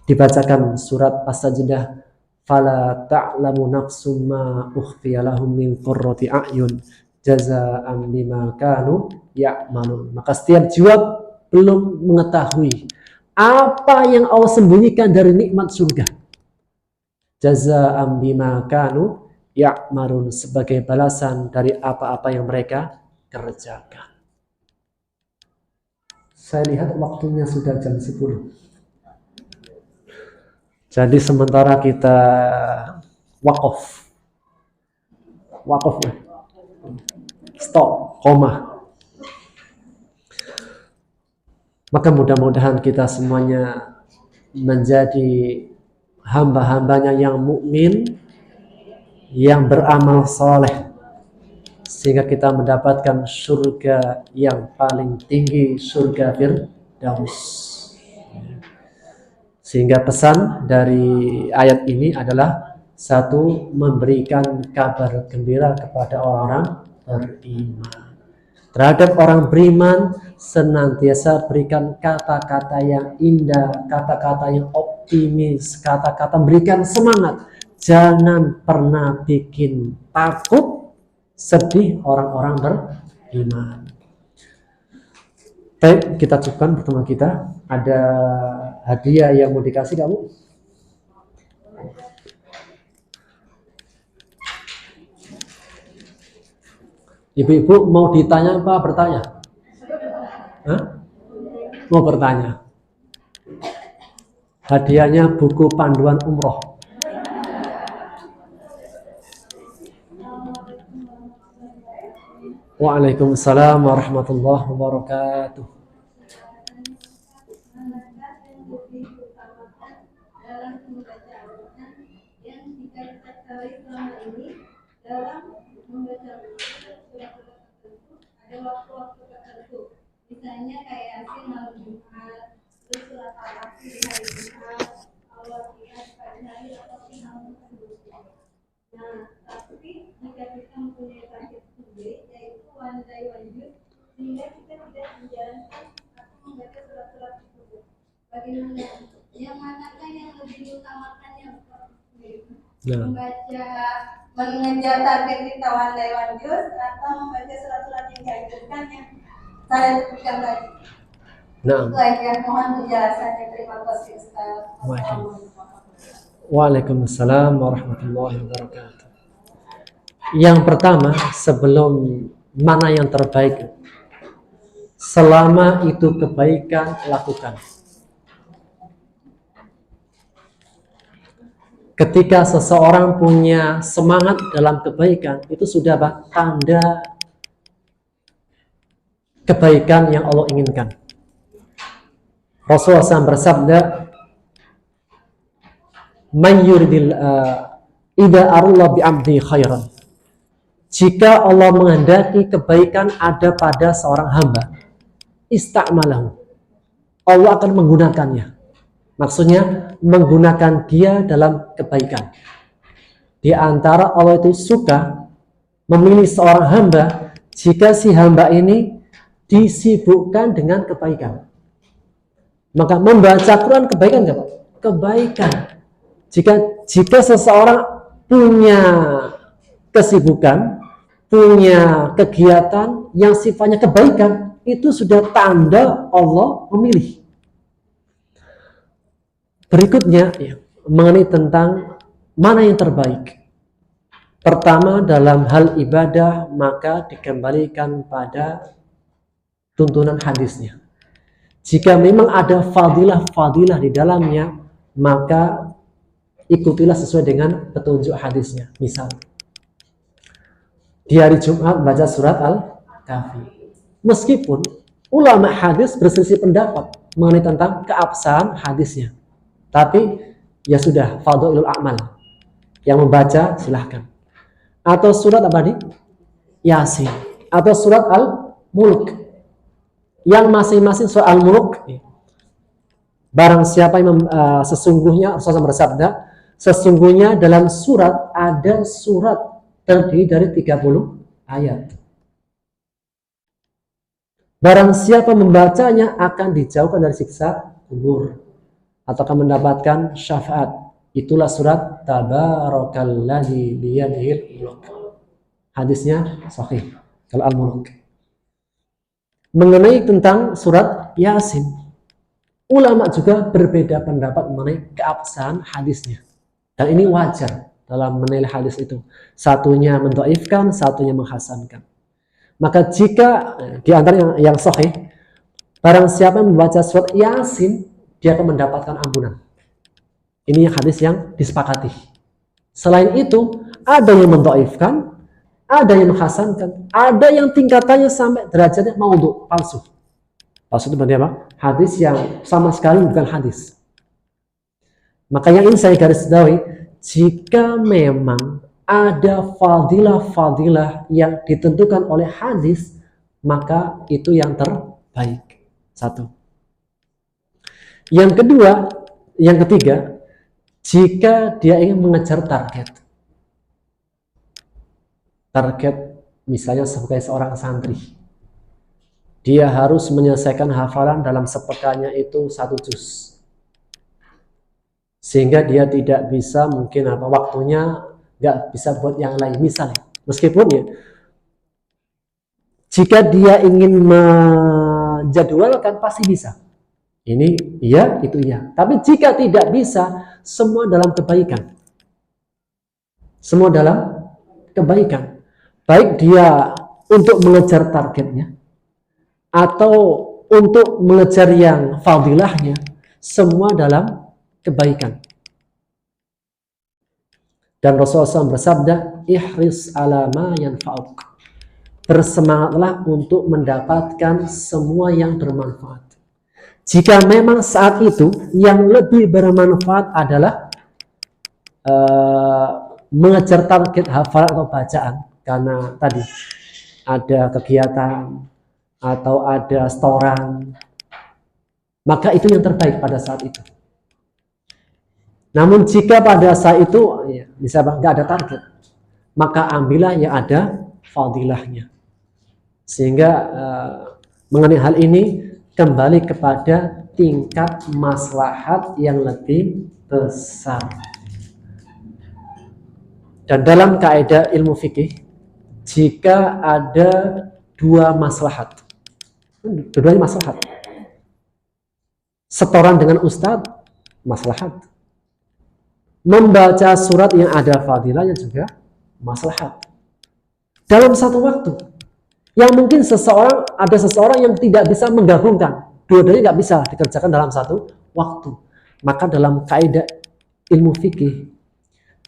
dibacakan surat As-Sajdah, fala ta'lamu nafsum ma ukhfiya lahum min qurrati a'yun jazaa'an bima kanu ya'malun. Maka setiap jiwa belum mengetahui apa yang Allah sembunyikan dari nikmat surga. Jazaa'an bima kanu ya'malun, sebagai balasan dari apa-apa yang mereka kerjakan. Saya lihat waktunya sudah jam 10. Jadi sementara kita wakaf, stop, koma. Maka mudah-mudahan kita semuanya menjadi hamba-hambanya yang mukmin, yang beramal soleh, sehingga kita mendapatkan surga yang paling tinggi, surga Firdaus. Sehingga pesan dari ayat ini adalah, satu, memberikan kabar gembira kepada orang-orang beriman. Terhadap orang beriman senantiasa berikan kata-kata yang indah, kata-kata yang optimis, kata-kata berikan semangat. Jangan pernah bikin takut, sedih orang-orang beriman. Baik, kita cukupkan pertemuan kita. Ada hadiah yang mau dikasih kamu? Ibu-ibu mau ditanya apa bertanya? Hah? Mau bertanya? Hadiahnya buku panduan umroh. Waalaikumsalam warahmatullahi wabarakatuh. Waktu-waktu tertentu, misalnya kayak Yasin malam Jumat, terus surat Al-Kahfi di hari Jumat, Al-Waqiah di pagi hari, atau malam sebelumnya. Nah, tapi jika kita mempunyai target sendiri, yaitu one day one use, sehingga kita tidak menjalankan atau membaca surat-surat tersebut. Bagaimana? Yang manakah yang lebih diutamakan yang membaca, mengejar target kita one day one use, atau membaca surat-surat yang dianjurkan yang saya sebutkan tadi? Nah. Itu aja, mohon penjelasannya. Terima kasih Ustaz. Waalaikumsalam warahmatullahi wabarakatuh. Yang pertama, sebelum mana yang terbaik, selama itu kebaikan, lakukan. Ketika seseorang punya semangat dalam kebaikan, itu sudah tanda kebaikan yang Allah inginkan. Rasulullah SAW bersabda, "Man yuridil idza arallahu bi'abdi khairan." Jika Allah menghendaki kebaikan ada pada seorang hamba, ista'malahu, Allah akan menggunakannya. Maksudnya menggunakan dia dalam kebaikan. Di antara Allah itu suka memilih seorang hamba jika si hamba ini disibukkan dengan kebaikan. Maka membaca Quran kebaikan enggak, Pak? Kebaikan. Jika seseorang punya kesibukan, punya kegiatan yang sifatnya kebaikan, itu sudah tanda Allah memilih. Berikutnya mengenai tentang mana yang terbaik. Pertama, dalam hal ibadah maka dikembalikan pada tuntunan hadisnya. Jika memang ada fadilah-fadilah di dalamnya, maka ikutilah sesuai dengan petunjuk hadisnya. Misal, di hari Jumat baca surat Al-Kahfi. Meskipun ulama hadis berselisih pendapat mengenai tentang keabsahan hadisnya, tapi ya sudah, fadhailul a'mal. Yang membaca silahkan. Atau surat apa nih? Yasin. Atau surat Al-Mulk. Yang masing-masing surat Al-Mulk. Barang siapa yang sesungguhnya Rasulullah bersabda, sesungguhnya dalam surat ada surat terdiri dari 30 ayat. Barang siapa membacanya akan dijauhkan dari siksa kubur. ataukah mendapatkan syafaat. Itulah surat Tabarakalladzi biyadihil mulk. Hadisnya sahih kalau Al-Mulk. Mengenai tentang surat Yasin, ulama juga berbeda pendapat mengenai keabsahan hadisnya. Dan ini wajar dalam menilai hadis itu. Satunya mendhaifkan, satunya menghasankan. Maka jika di antara yang sahih, barang siapa yang membaca surat Yasin, dia akan mendapatkan ampunan. Ini hadis yang disepakati. Selain itu, ada yang mendhaifkan, ada yang menghasankan, ada yang tingkatannya sampai derajatnya maudhu, palsu. Palsu itu berarti apa? Hadis yang sama sekali bukan hadis. Maka yang ingin saya garis bawahi, jika memang ada fadilah-fadilah yang ditentukan oleh hadis, maka itu yang terbaik. Satu. Yang kedua, yang ketiga, jika dia ingin mengejar target misalnya sebagai seorang santri, dia harus menyelesaikan hafalan dalam sepekannya itu 1 juz, sehingga dia tidak bisa mungkin waktunya nggak bisa buat yang lain misalnya. Meskipun ya, jika dia ingin menjadwalkan pasti bisa. Ini iya, itu iya. Tapi jika tidak bisa, semua dalam kebaikan. Semua dalam kebaikan. Baik dia untuk mengejar targetnya atau untuk mengejar yang fadilahnya, semua dalam kebaikan. Dan Rasulullah SAW bersabda, ihris ala ma yanfa'uk. Bersemangatlah untuk mendapatkan semua yang bermanfaat. Jika memang saat itu yang lebih bermanfaat adalah mengejar target hafalan atau bacaan, karena tadi ada kegiatan atau ada setoran, maka itu yang terbaik pada saat itu. Namun jika pada saat itu misalnya nggak ada target, maka ambillah yang ada fadilahnya. Sehingga mengenai hal ini kembali kepada tingkat maslahat yang lebih besar. Dan dalam kaidah ilmu fikih, jika ada 2 maslahat, dua-duanya maslahat. Setoran dengan ustadz, maslahat. Membaca surat yang ada fadilahnya juga maslahat. Dalam satu waktu, yang mungkin ada seseorang yang tidak bisa menggabungkan, dua-duanya nggak bisa dikerjakan dalam satu waktu. Maka dalam kaidah ilmu fikih,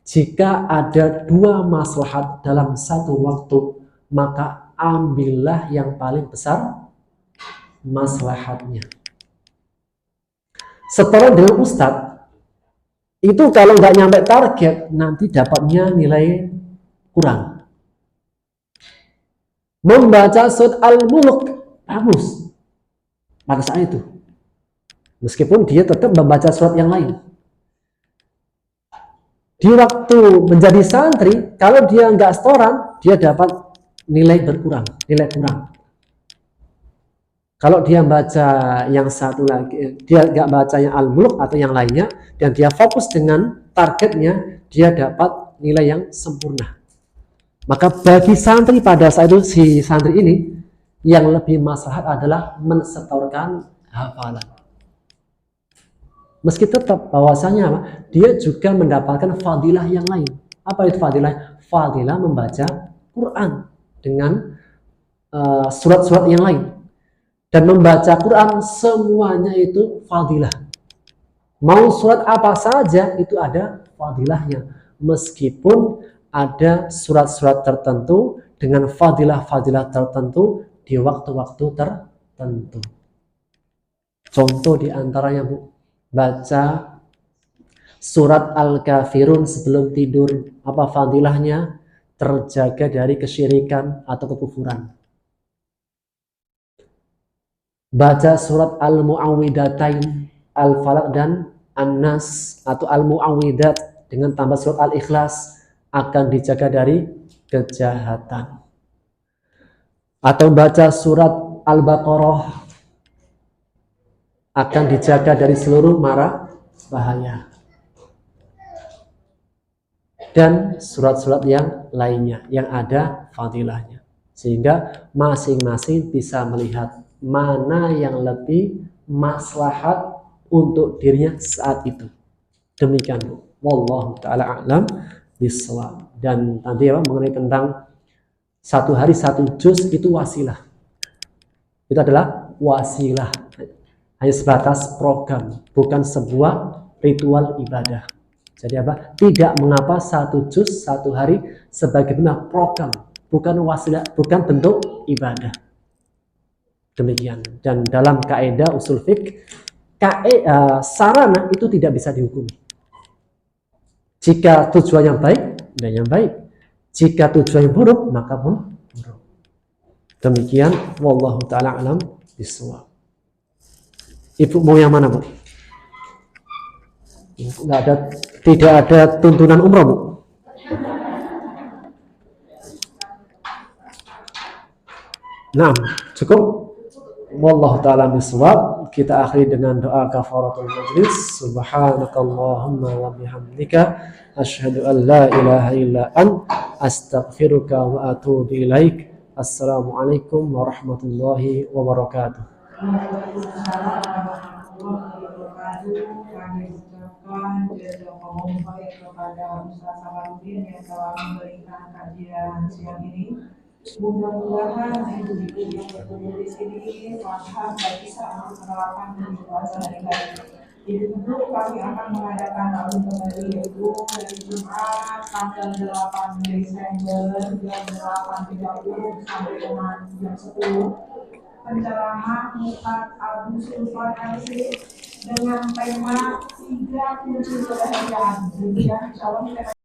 jika ada 2 maslahat dalam satu waktu, maka ambillah yang paling besar maslahatnya. Setoran dengan ustadz, itu kalau nggak nyampe target, nanti dapatnya nilai kurang. Membaca surat Al-Mulk, bagus pada saat itu. Meskipun dia tetap membaca surat yang lain. Di waktu menjadi santri, kalau dia nggak setoran, dia dapat nilai berkurang, nilai kurang. Kalau dia baca yang satu lagi, dia nggak baca yang Al-Mulk atau yang lainnya, dan dia fokus dengan targetnya, dia dapat nilai yang sempurna. Maka bagi santri pada saat itu, si santri ini, yang lebih maslahat adalah mensetorkan hafalan. Meski tetap bahwasanya dia juga mendapatkan fadilah yang lain. Apa itu fadilah? Fadilah membaca Quran dengan surat-surat yang lain. Dan membaca Quran semuanya itu fadilah. Mau surat apa saja itu ada fadilahnya. Meskipun ada surat-surat tertentu dengan fadilah-fadilah tertentu di waktu-waktu tertentu. Contoh diantaranya, Bu, baca surat Al-Kafirun sebelum tidur. Apa fadilahnya? Terjaga dari kesyirikan atau kekufuran. Baca surat Al-Mu'awwidatain, Al-Falaq dan An-Nas atau Al-Mu'awwidat dengan tambah surat Al-Ikhlas akan dijaga dari kejahatan. Atau baca surat Al-Baqarah akan dijaga dari seluruh mara bahaya. Dan surat-surat yang lainnya yang ada fadilahnya, sehingga masing-masing bisa melihat mana yang lebih maslahat untuk dirinya saat itu. Demikian, wallahu taala a'lam bishawab. Dan tadi mengenai tentang satu hari satu juz itu wasilah. Itu adalah wasilah, hanya sebatas program, bukan sebuah ritual ibadah. Jadi tidak mengapa satu juz satu hari sebagai benar program, bukan wasilah, bukan bentuk ibadah. Demikian. Dan dalam kaidah usul fiqh, sarana itu tidak bisa dihukumi. Jika tujuannya baik, dan yang baik. Jika tujuannya buruk, maka pun buruk. Demikian, wallahu taala alam bishawab. Ibu mau yang mana, Bu? Tidak ada tuntunan umroh, Bu. Nah, cukup. Wallahu ta'ala bishawab. Kita akhiri dengan doa kafaratul majlis. Subhanakallahumma wa bihamdika asyhadu an la ilaha illa anta astaghfiruka wa atubu ilaik. Assalamualaikum warahmatullahi wabarakatuh. Kami ucapkan jazakallahu khairan kepada Ustaz Sabarudin yang telah memberikan kajian siang ini. Mudah-mudahan ibu-ibu yang bertemu di sini paham dan bisa menerapkan kehidupan sehari-hari. Ibu-ibu kami akan mengadakan tahun kembali yaitu dari Jumat tanggal 8 Desember jam 8.30 sampai dengan jam 10. Penceramah Muhammad Abu Sultan MC dengan tema 3 kunci kebahagiaan. Demikian, salam.